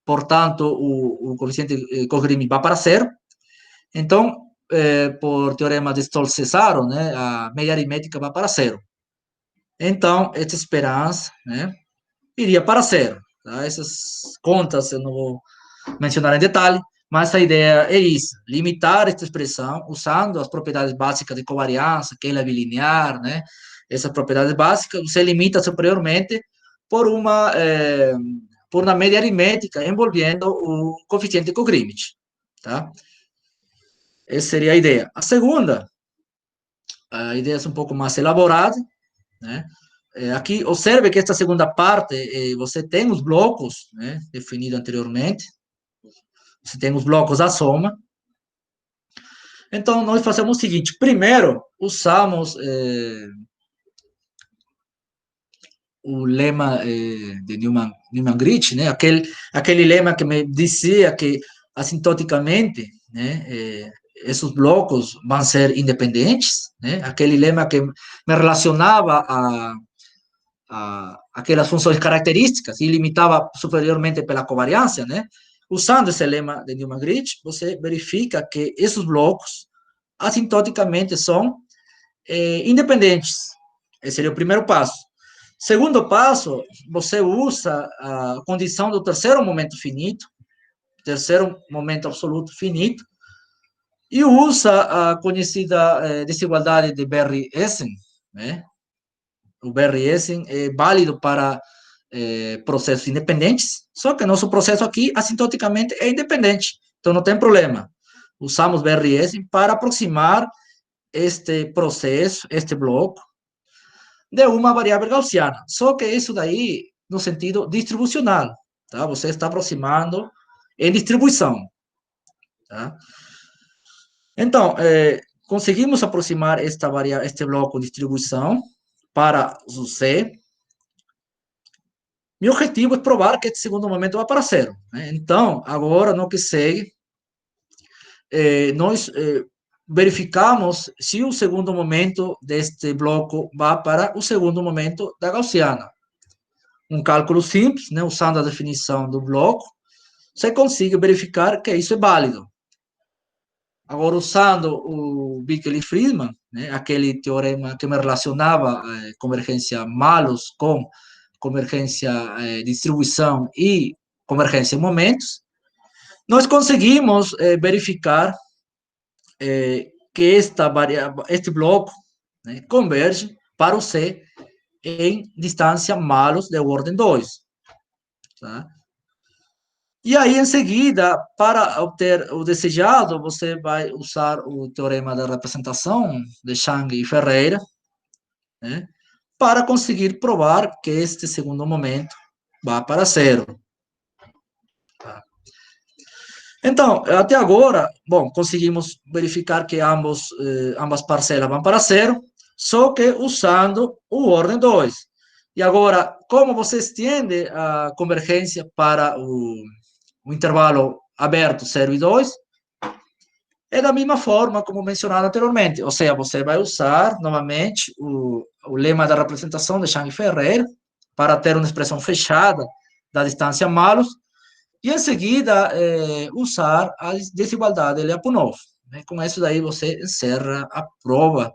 portanto, o coeficiente de Koch-Greenwich vai para zero. Então, por teorema de Stolz-Cesaro, né, a média aritmética vai para zero. Então, essa esperança, né, iria para zero. Tá? Essas contas eu não vou mencionar em detalhe, mas a ideia é isso, limitar esta expressão usando as propriedades básicas de covariância, que é bilinear, né? Essas propriedades básicas, você limita superiormente por uma média aritmética envolvendo o coeficiente de Koch-Greenwich, tá? Essa seria a ideia. A ideia é um pouco mais elaborada, né? Aqui, observe que esta segunda parte, você tem os blocos, né, definidos anteriormente, você tem os blocos da soma. Então, nós fazemos o seguinte, primeiro, usamos o lema de Newman-Grich, né, aquele lema que me dizia que, assintoticamente, né, esses blocos vão ser independentes, né, aquele lema que me relacionava a aquelas funções características e limitava superiormente pela covariância, né? Usando esse lema de Newman-Grich, você verifica que esses blocos assintoticamente são independentes. Esse seria o primeiro passo. Segundo passo, você usa a condição do terceiro momento finito, terceiro momento absoluto finito, e usa a conhecida desigualdade de Berry-Essen, né? O Berry-Essen é válido para processos independentes, só que nosso processo aqui, assintoticamente, é independente. Então, não tem problema. Usamos Berry-Essen para aproximar este processo, este bloco, de uma variável gaussiana. Só que isso daí, no sentido distribucional, tá? Você está aproximando em distribuição, tá? Então, conseguimos aproximar este bloco de distribuição para o C. Meu objetivo é provar que este segundo momento vai para zero, né? Então, agora, no que segue, nós verificamos se o segundo momento deste bloco vai para o segundo momento da gaussiana. Um cálculo simples, né, usando a definição do bloco, você consegue verificar que isso é válido. Agora, usando o Bickel e Friedman, né, aquele teorema que me relacionava convergência malus com convergência distribuição e convergência em momentos, nós conseguimos verificar que este bloco, né, converge para o C em distância malus de ordem 2. Tá? E aí, em seguida, para obter o desejado, você vai usar o teorema da representação de Chang e Ferreira, né, para conseguir provar que este segundo momento vai para zero. Tá? Então, até agora, bom, conseguimos verificar que ambas parcelas vão para zero, só que usando o ordem 2. E agora, como você estende a convergência para o intervalo aberto 0 e 2, é da mesma forma como mencionado anteriormente. Ou seja, você vai usar novamente o lema da representação de Chang e Ferreira para ter uma expressão fechada da distância malus, e em seguida usar a desigualdade de Lyapunov. Né? Com isso daí você encerra a prova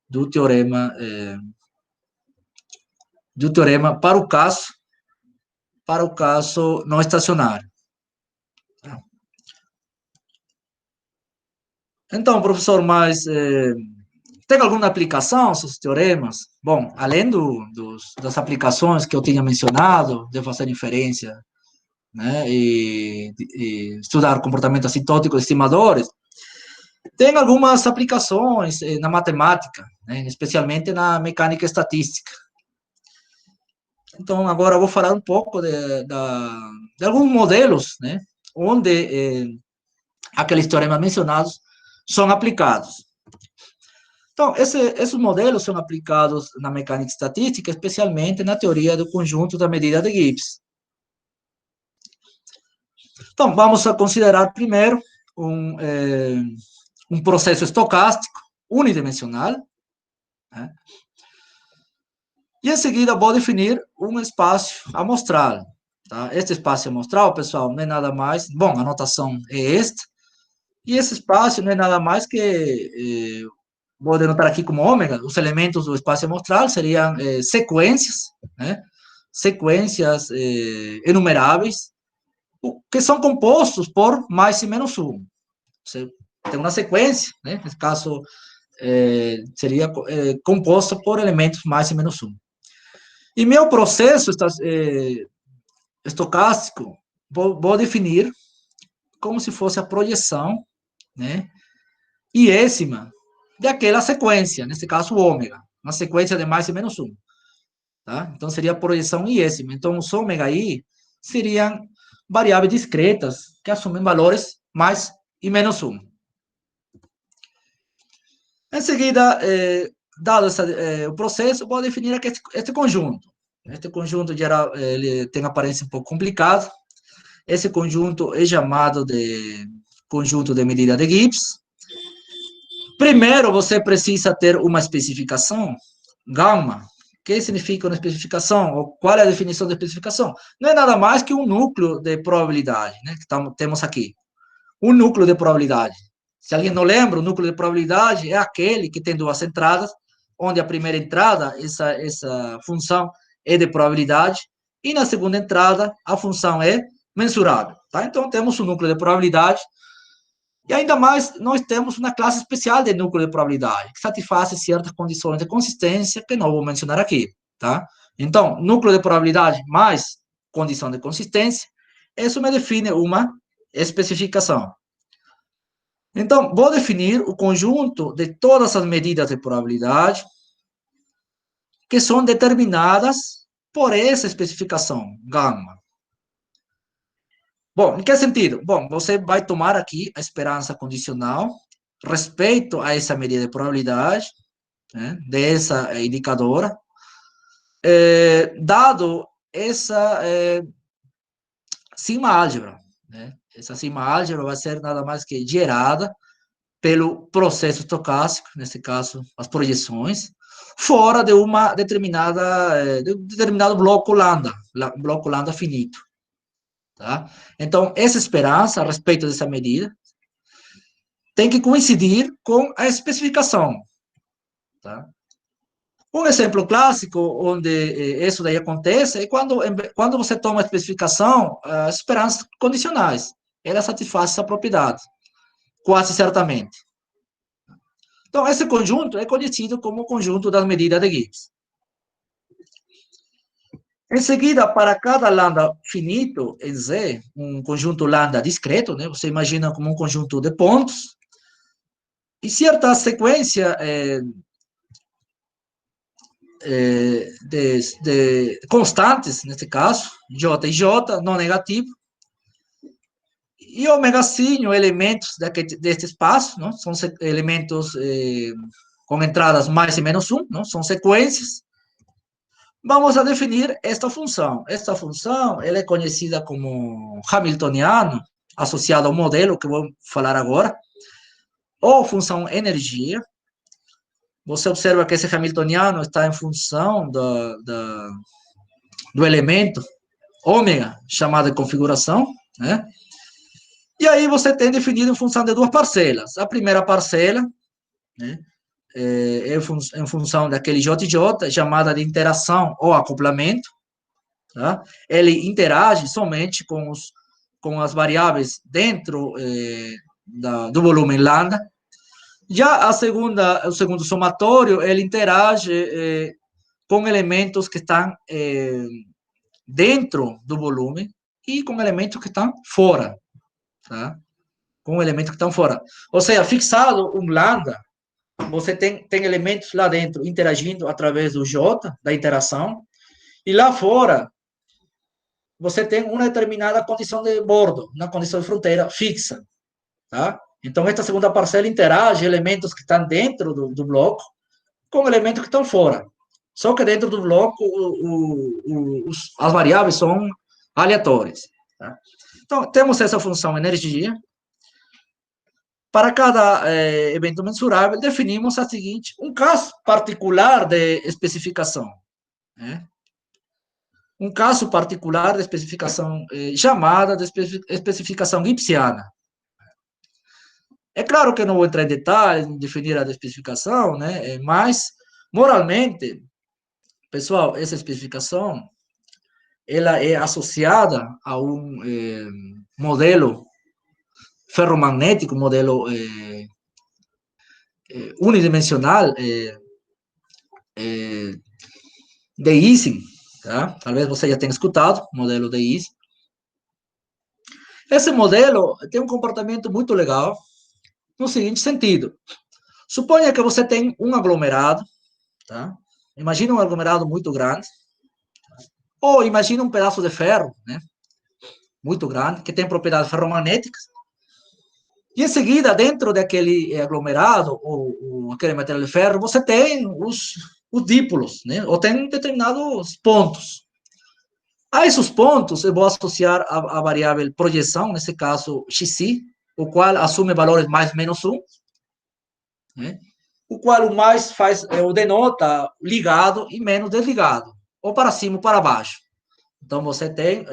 do teorema para o caso não estacionário. Então, professor, mas tem alguma aplicação esses teoremas? Bom, além das aplicações que eu tinha mencionado, de fazer inferência, né, e estudar comportamento assintótico de estimadores, tem algumas aplicações na matemática, né, especialmente na mecânica estatística. Então, agora eu vou falar um pouco de alguns modelos, né, onde aqueles teoremas mencionados são aplicados. Então, esses modelos são aplicados na mecânica estatística, especialmente na teoria do conjunto da medida de Gibbs. Então, vamos a considerar primeiro um processo estocástico unidimensional, né? E em seguida vou definir um espaço amostral. Tá? Este espaço amostral, pessoal, não é nada mais... Bom, a notação é esta. E esse espaço não é nada mais que... vou denotar aqui como ômega. Os elementos do espaço amostral seriam sequências, né? Sequências enumeráveis, que são compostos por mais e menos 1. Você tem uma sequência, né? Nesse caso, seria composta por elementos mais e menos 1. E meu processo estocástico, vou definir como se fosse a projeção, né, iésima daquela sequência, nesse caso, ômega, uma sequência de mais e menos 1. Tá? Então, seria a projeção iésima. Então, os ômega i seriam variáveis discretas que assumem valores mais e menos 1. Em seguida, dado o processo, vou definir aqui este conjunto. Este conjunto geral, ele tem aparência um pouco complicada. Esse conjunto é chamado de conjunto de medida de Gibbs. Primeiro, você precisa ter uma especificação, gama. O que significa uma especificação? Ou qual é a definição de especificação? Não é nada mais que um núcleo de probabilidade, né, que temos aqui. Um núcleo de probabilidade. Se alguém não lembra, o núcleo de probabilidade é aquele que tem duas entradas, onde a primeira entrada, essa função é de probabilidade, e na segunda entrada, a função é mensurável. Tá? Então, temos um núcleo de probabilidade, e ainda mais, nós temos uma classe especial de núcleo de probabilidade, que satisfaz certas condições de consistência, que não vou mencionar aqui. Tá? Então, núcleo de probabilidade mais condição de consistência, isso me define uma especificação. Então, vou definir o conjunto de todas as medidas de probabilidade que são determinadas por essa especificação, gama. Bom, em que sentido? Bom, você vai tomar aqui a esperança condicional respeito a essa medida de probabilidade, né, dessa indicadora, dado essa sigma álgebra, né? Essa sigma álgebra vai ser nada mais que gerada pelo processo estocástico, nesse caso, as projeções, fora de uma determinada, de um determinado bloco lambda finito. Tá? Então, essa esperança a respeito dessa medida tem que coincidir com a especificação. Tá? Um exemplo clássico onde isso daí acontece é quando você toma a especificação, as esperanças condicionais. Ela satisfaz essa propriedade, quase certamente. Então, esse conjunto é conhecido como o conjunto das medidas de Gibbs. Em seguida, para cada lambda finito em Z, um conjunto lambda discreto, né? Você imagina como um conjunto de pontos, e certa sequência de constantes, nesse caso, J e J, não negativo, e ômegazinho, elementos deste espaço, não? São elementos com entradas mais e menos 1, não? São sequências. Vamos a definir esta função. Esta função, ela é conhecida como hamiltoniano, associada ao modelo que vou falar agora, ou função energia. Você observa que esse hamiltoniano está em função do elemento ômega, chamado de configuração, né? E aí você tem definido em função de duas parcelas. A primeira parcela, né, em função daquele JJ, chamada de interação ou acoplamento. Tá? Ele interage somente com as variáveis dentro do volume lambda. Já o segundo somatório, ele interage com elementos que estão dentro do volume e com elementos que estão fora. Tá? Com elementos que estão fora. Ou seja, fixado um lambda, você tem elementos lá dentro interagindo através do J, da interação, e lá fora você tem uma determinada condição de bordo, uma condição de fronteira fixa, tá? Então, esta segunda parcela interage elementos que estão dentro do bloco com elementos que estão fora. Só que dentro do bloco, as variáveis são aleatórias. Tá? Então, temos essa função energia. Para cada evento mensurável, definimos a seguinte, um caso particular de especificação. Né? Um caso particular de especificação chamada de especificação gibsiana. É claro que eu não vou entrar em detalhes, em definir a especificação, né? Mas, moralmente, pessoal, essa especificação, ela é associada a um modelo ferromagnético, modelo unidimensional de Ising, tá? Talvez você já tenha escutado o modelo de Ising. Esse modelo tem um comportamento muito legal, no seguinte sentido. Suponha que você tem um aglomerado, tá? Imagina um aglomerado muito grande, ou imagina um pedaço de ferro, né? Muito grande, que tem propriedades ferromagnéticas, e em seguida, dentro daquele aglomerado, ou aquele material de ferro, você tem os dípolos, né? Ou tem determinados pontos. A esses pontos, eu vou associar a variável projeção, nesse caso, xi, o qual assume valores mais menos 1, né? O qual o mais faz, o denota ligado e menos desligado, ou para cima ou para baixo. Então, você tem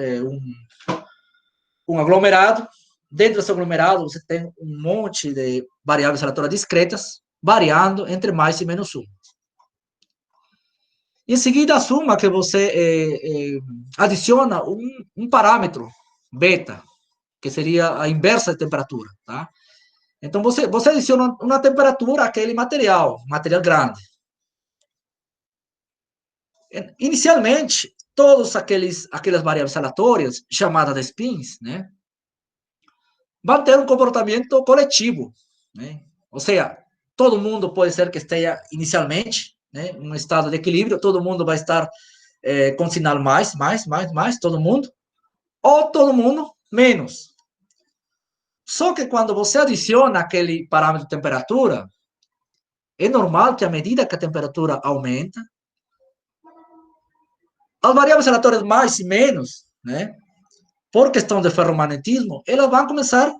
um aglomerado. Dentro desse aglomerado, você tem um monte de variáveis aleatórias discretas, variando entre mais e menos 1. Em seguida, assuma que você adiciona um parâmetro, beta, que seria a inversa de temperatura, tá? Então, você adiciona uma temperatura àquele material grande. Inicialmente, todas aquelas variáveis aleatórias, chamadas de spins, né, vão ter um comportamento coletivo, né? Ou seja, todo mundo pode ser que esteja inicialmente, né, em um estado de equilíbrio, todo mundo vai estar com sinal mais, todo mundo, ou todo mundo menos. Só que quando você adiciona aquele parâmetro de temperatura, é normal que à medida que a temperatura aumenta, as variáveis aleatórias mais e menos, né, por questão de ferromagnetismo, elas vão começar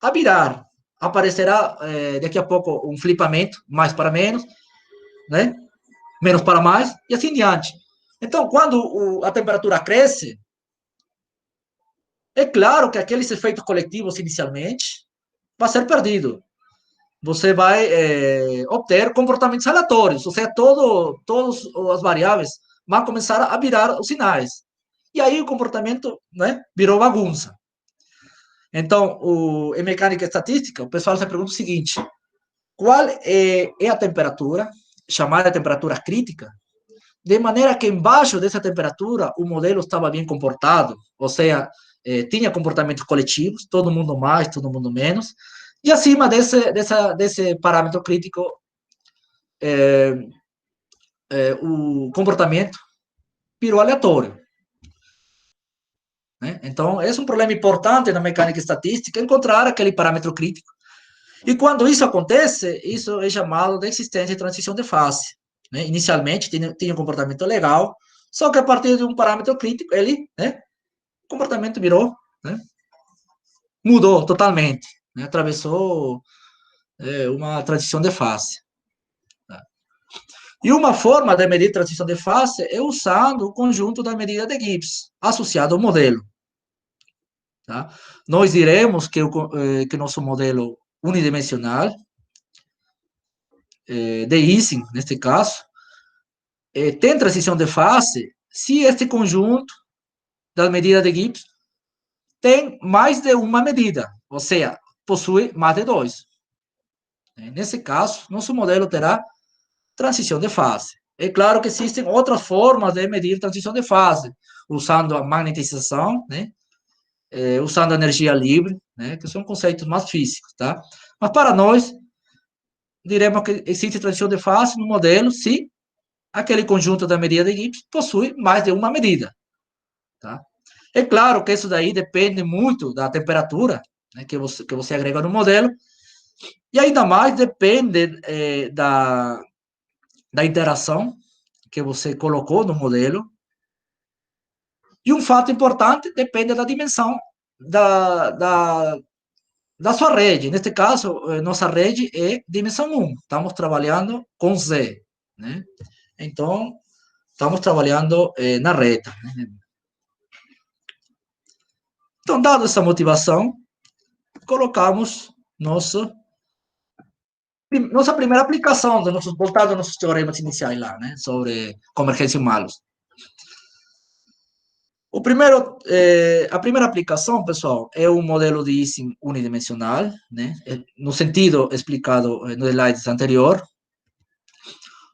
a virar. Aparecerá daqui a pouco um flipamento, mais para menos, né, menos para mais, e assim diante. Então, quando a temperatura cresce, é claro que aqueles efeitos coletivos inicialmente vai ser perdido. Você vai obter comportamentos aleatórios, ou seja, todas as variáveis vão começar a virar os sinais. E aí o comportamento, né, virou bagunça. Então, em mecânica estatística, o pessoal se pergunta o seguinte: qual é a temperatura, chamada temperatura crítica, de maneira que embaixo dessa temperatura o modelo estava bem comportado, ou seja, tinha comportamentos coletivos, todo mundo mais, todo mundo menos, e acima desse parâmetro crítico, o comportamento virou aleatório. Né? Então, esse é um problema importante na mecânica estatística, encontrar aquele parâmetro crítico. E quando isso acontece, isso é chamado de existência de transição de fase. Né? Inicialmente tinha um comportamento legal, só que a partir de um parâmetro crítico, o comportamento virou, né, mudou totalmente, né, atravessou uma transição de fase. Tá? E uma forma de medir transição de fase é usando o conjunto da medida de Gibbs, associado ao modelo. Tá? Nós diremos que nosso modelo unidimensional, de Ising, neste caso, tem transição de fase se este conjunto das medidas de Gibbs tem mais de uma medida, ou seja, possui mais de 2. Nesse caso, nosso modelo terá transição de fase. É claro que existem outras formas de medir transição de fase, usando a magnetização, né, usando a energia livre, né, que são conceitos mais físicos, tá? Mas para nós, diremos que existe transição de fase no modelo se aquele conjunto da medida de Gibbs possui mais de uma medida, tá? É claro que isso daí depende muito da temperatura, né, que você agrega no modelo, E ainda mais depende da interação que você colocou no modelo. E um fato importante depende da dimensão da sua rede. Neste caso, nossa rede é dimensão 1. Estamos trabalhando com Z, né? Então, estamos trabalhando na reta. Né? Então, dada essa motivação, colocamos nossa primeira aplicação, voltado aos nossos teoremas iniciais lá, né? Sobre convergência em malos. A primeira aplicação, pessoal, é um modelo de Ising unidimensional, né? No sentido explicado no slide anterior,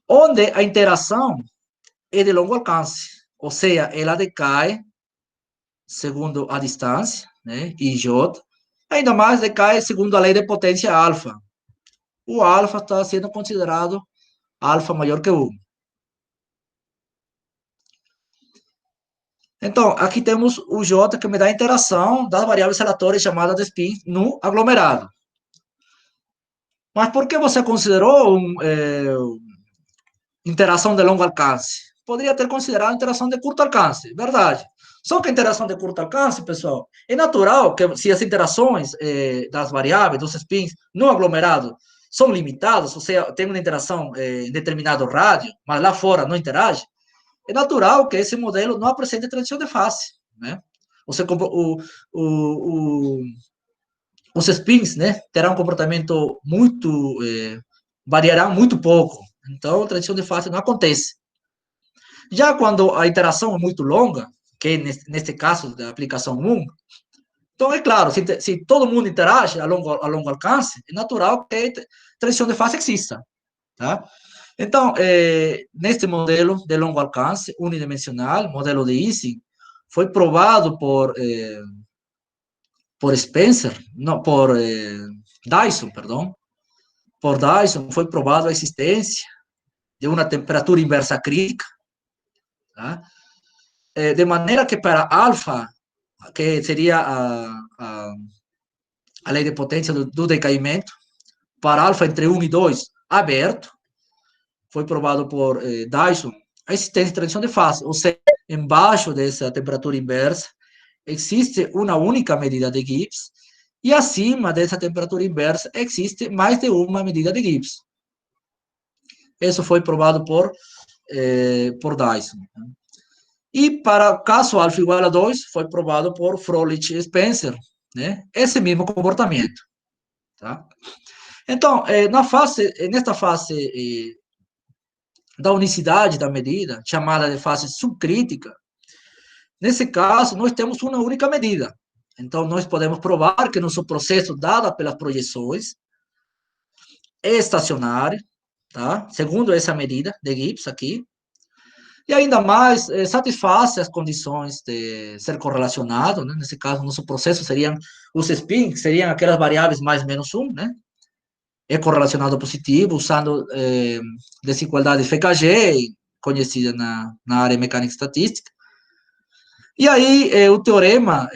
onde a interação é de longo alcance, ou seja, ela decai segundo a distância, né? IJ, ainda mais decai segundo a lei de potência alfa. O alfa está sendo considerado alfa maior que 1. Então, aqui temos o J, que me dá a interação das variáveis aleatórias chamadas de spin no aglomerado. Mas por que você considerou interação de longo alcance? Poderia ter considerado interação de curto alcance, verdade. Só que a interação de curto alcance, pessoal, é natural que se as interações das variáveis, dos spins, no aglomerado, são limitadas, ou seja, tem uma interação em determinado rádio, mas lá fora não interage, é natural que esse modelo não apresente transição de fase, né? Você, os spins, né, terão um comportamento muito, variarão muito pouco. Então, a transição de fase não acontece. Já quando a interação é muito longa, que é neste caso da aplicação 1, então é claro, se todo mundo interage a longo alcance, é natural que a transição de fase exista, tá? Então, neste modelo de longo alcance, unidimensional, modelo de Ising, foi provado por Spencer, não, por Dyson, perdão, por Dyson, foi provado a existência de uma temperatura inversa crítica, tá? De maneira que para alfa, que seria a lei de potência do decaimento, para alfa entre 1 e 2, aberto, foi provado por Dyson, a existência de transição de fase, ou seja, embaixo dessa temperatura inversa, existe uma única medida de Gibbs, e acima dessa temperatura inversa existe mais de uma medida de Gibbs. Isso foi provado por Dyson. E para o caso alfa igual a 2, foi provado por Froelich e Spencer, né? Esse mesmo comportamento. Tá? Então, nesta fase da unicidade da medida, chamada de fase subcrítica, nesse caso, nós temos uma única medida. Então, nós podemos provar que nosso processo, dado pelas projeções, é estacionário, tá? Segundo essa medida de Gibbs aqui, e ainda mais satisfaz as condições de ser correlacionado, né? Nesse caso, nosso processo seriam os spins, que seriam aquelas variáveis mais menos 1, né? É correlacionado positivo, usando desigualdade FKG, conhecida na área mecânica estatística. E aí, o teorema,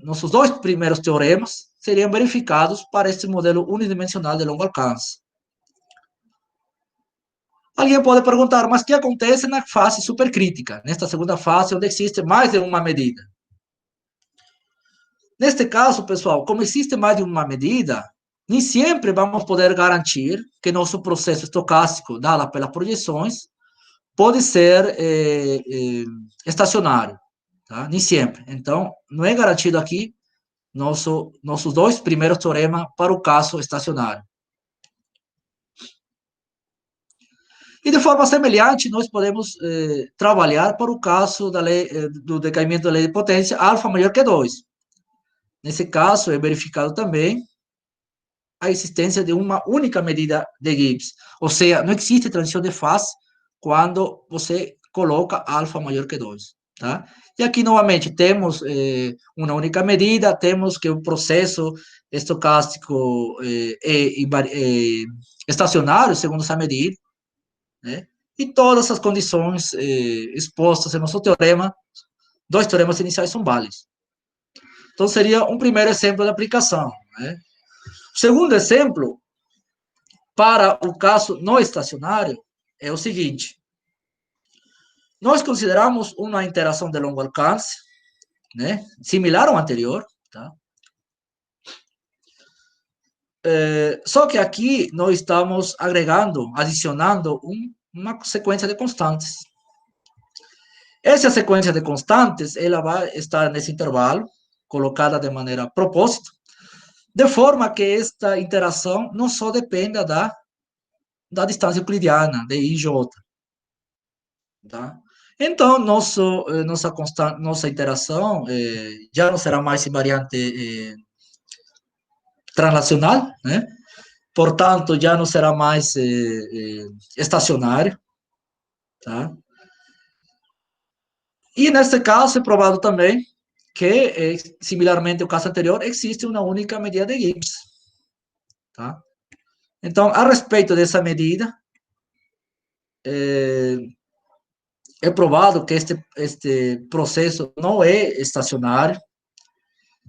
nossos dois primeiros teoremas, seriam verificados para este modelo unidimensional de longo alcance. Alguém pode perguntar, mas o que acontece na fase supercrítica, nesta segunda fase, onde existe mais de uma medida? Neste caso, pessoal, como existe mais de uma medida, nem sempre vamos poder garantir que nosso processo estocástico, dado pelas projeções, pode ser estacionário, tá? Nem sempre. Então, não é garantido aqui nossos dois primeiros teoremas para o caso estacionário. E de forma semelhante, nós podemos trabalhar para o caso do decaimento da lei de potência alfa maior que 2. Nesse caso, é verificado também a existência de uma única medida de Gibbs. Ou seja, não existe transição de fase quando você coloca alfa maior que 2. Tá? E aqui, novamente, temos uma única medida, temos que o processo estocástico é estacionário, segundo essa medida, né? E todas as condições expostas em nosso teorema, dois teoremas iniciais são válidos. Então, seria um primeiro exemplo de aplicação, né? Segundo exemplo, para o caso não estacionário, é o seguinte: nós consideramos uma interação de longo alcance, né, similar ao anterior, tá? Só que aqui nós estamos agregando, adicionando uma sequência de constantes. Essa sequência de constantes, ela vai estar nesse intervalo, colocada de maneira a propósito, de forma que esta interação não só dependa da distância euclidiana, de I J. Tá? Então, nossa interação já não será mais invariante translacional, né? Portanto, já não será mais estacionário. Tá? E, nesse caso, é provado também que, similarmente ao caso anterior, existe uma única medida de Gibbs. Tá? Então, a respeito dessa medida, é provado que este processo não é estacionário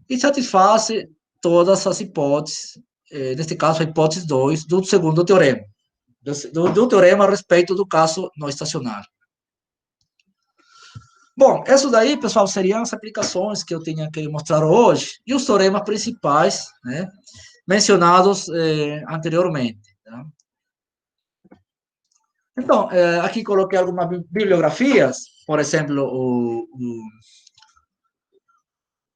e satisfaz todas as hipóteses, neste caso, a hipótese 2 do segundo teorema, do teorema a respeito do caso não estacionário. Bom, isso daí, pessoal, seriam as aplicações que eu tinha que mostrar hoje e os teoremas principais, né, mencionados anteriormente. Tá? Então, aqui coloquei algumas bibliografias, por exemplo,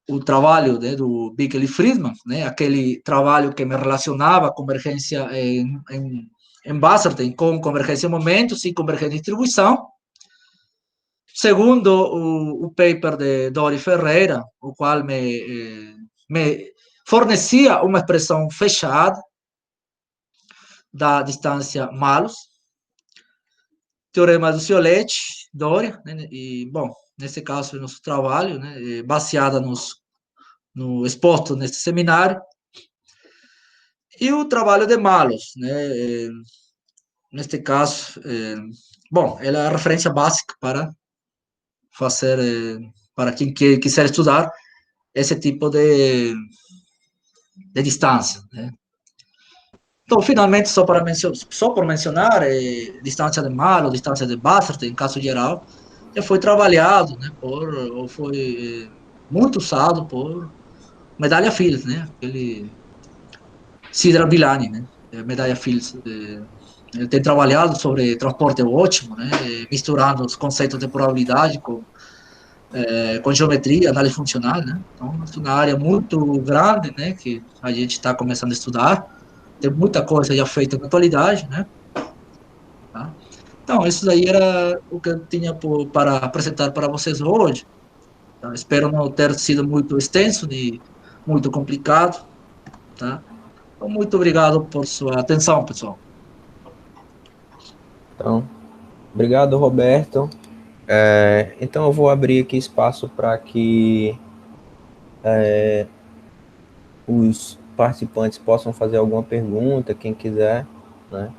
o trabalho, né, do Bickel e Friedman, né, aquele trabalho que me relacionava a convergência em Basserstein com convergência em momentos e convergência em distribuição. Segundo o paper de Dori Ferreira, o qual me fornecia uma expressão fechada da distância malus, teorema do Cioletti, Doria, né, e, bom, nesse caso, o nosso trabalho, né, baseada no exposto nesse seminário, e o trabalho de Malus, né, neste caso, bom, ela é a referência básica para fazer, para quem quiser estudar esse tipo de distância, né. Então, finalmente, só por mencionar, distância de Malus, distância de Bastard, em caso geral, já foi trabalhado, né, ou foi muito usado por Medalha Fields, né, aquele Sidra Villani, né, Medalha Fields. Ele tem trabalhado sobre transporte ótimo, né, misturando os conceitos de probabilidade com geometria, análise funcional, né. Então, é uma área muito grande, né, que a gente está começando a estudar. Tem muita coisa já feita na atualidade, né. Tá? Então, isso daí era o que eu tinha para apresentar para vocês hoje. Tá? Espero não ter sido muito extenso nem muito complicado. Tá? Então, muito obrigado por sua atenção, pessoal. Então, obrigado, Roberto. Então, eu vou abrir aqui espaço para que os participantes possam fazer alguma pergunta, quem quiser, né?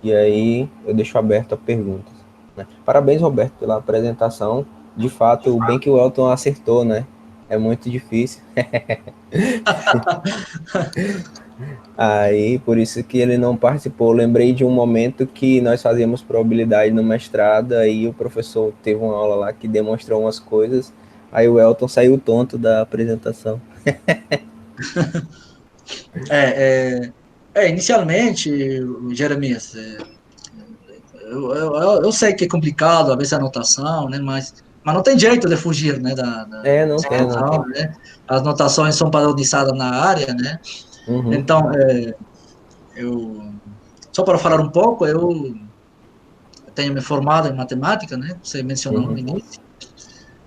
E aí eu deixo aberto a perguntas. Né? Parabéns, Roberto, pela apresentação. De fato, bem que o Elton acertou, né? É muito difícil. Aí, por isso que ele não participou. Eu lembrei de um momento que nós fazíamos probabilidade no mestrado, aí o professor teve uma aula lá que demonstrou umas coisas, aí o Elton saiu tonto da apresentação. Inicialmente, Jeremias, eu sei que é complicado, às vezes a anotação, né, mas não tem jeito de fugir, né, Não tem. Né? As notações são padronizadas na área, né? Uhum. Então, só para falar um pouco, eu tenho me formado em matemática, né? Você mencionou no início.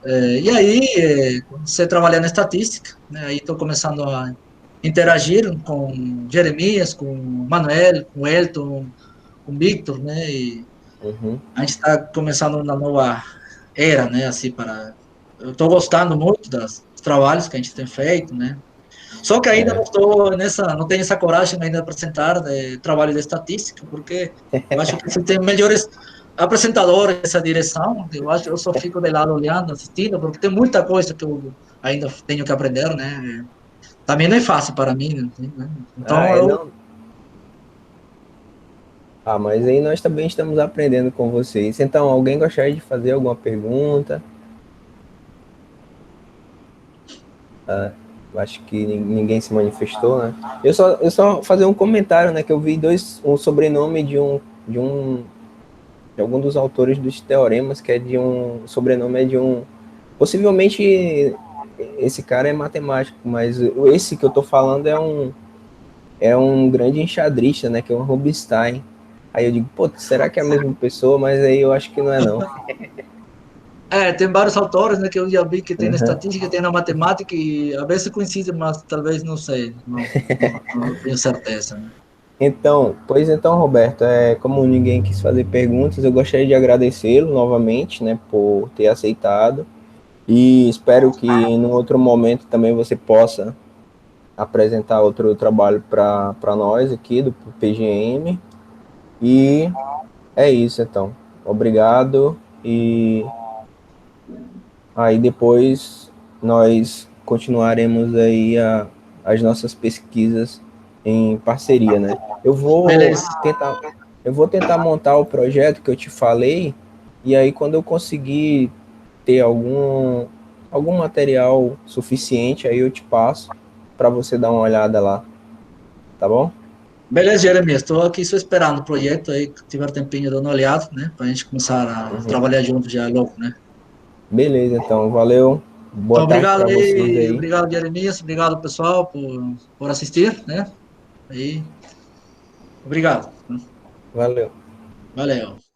E aí, você trabalha na estatística, né? Aí estou começando a interagir com Jeremias, com Manuel, com Elton, com Victor, né? E a gente está começando uma nova era, né? Assim, eu estou gostando muito dos trabalhos que a gente tem feito, né? Só que ainda não tenho essa coragem ainda de apresentar trabalho de estatística, porque eu acho que você tem melhores apresentadores nessa direção. Eu só fico de lado olhando, assistindo, porque tem muita coisa que eu ainda tenho que aprender, né? Também não é fácil para mim, né? Ah, Então, é, eu... não. Ah, mas aí nós também estamos aprendendo com vocês. Então, alguém gostaria de fazer alguma pergunta? Acho que ninguém se manifestou, né? Eu só fazer um comentário, né? Que eu vi um sobrenome de um, de algum dos autores dos teoremas, que é de um, o sobrenome é de um, possivelmente esse cara é matemático, mas esse que eu tô falando é um grande enxadrista, né? Que é o Rubinstein. Aí eu digo, pô, será que é a mesma pessoa? Mas aí eu acho que não é, não. Tem vários autores, né, que eu já vi que tem na Uhum. estatística, tem na matemática, e às vezes coincide, mas talvez não sei, não tenho certeza, né? Então, pois então, Roberto, como ninguém quis fazer perguntas, eu gostaria de agradecê-lo novamente, né, por ter aceitado e espero que em outro momento também você possa apresentar outro trabalho para nós aqui do PGM. E é isso, então. Obrigado e aí depois nós continuaremos aí as nossas pesquisas em parceria, né? Beleza. Eu vou tentar montar o projeto que eu te falei e aí quando eu conseguir ter algum material suficiente, aí eu te passo para você dar uma olhada lá, tá bom? Beleza, Jeremias, estou aqui só esperando o projeto aí, que tiver tempinho dando uma olhada, né, para a gente começar a Uhum. trabalhar junto já logo, né? Beleza, então, valeu. Boa Então, tarde obrigado para vocês aí, aí. obrigado, Jeremias, obrigado, pessoal, por assistir, né? Aí, obrigado. Valeu. Valeu.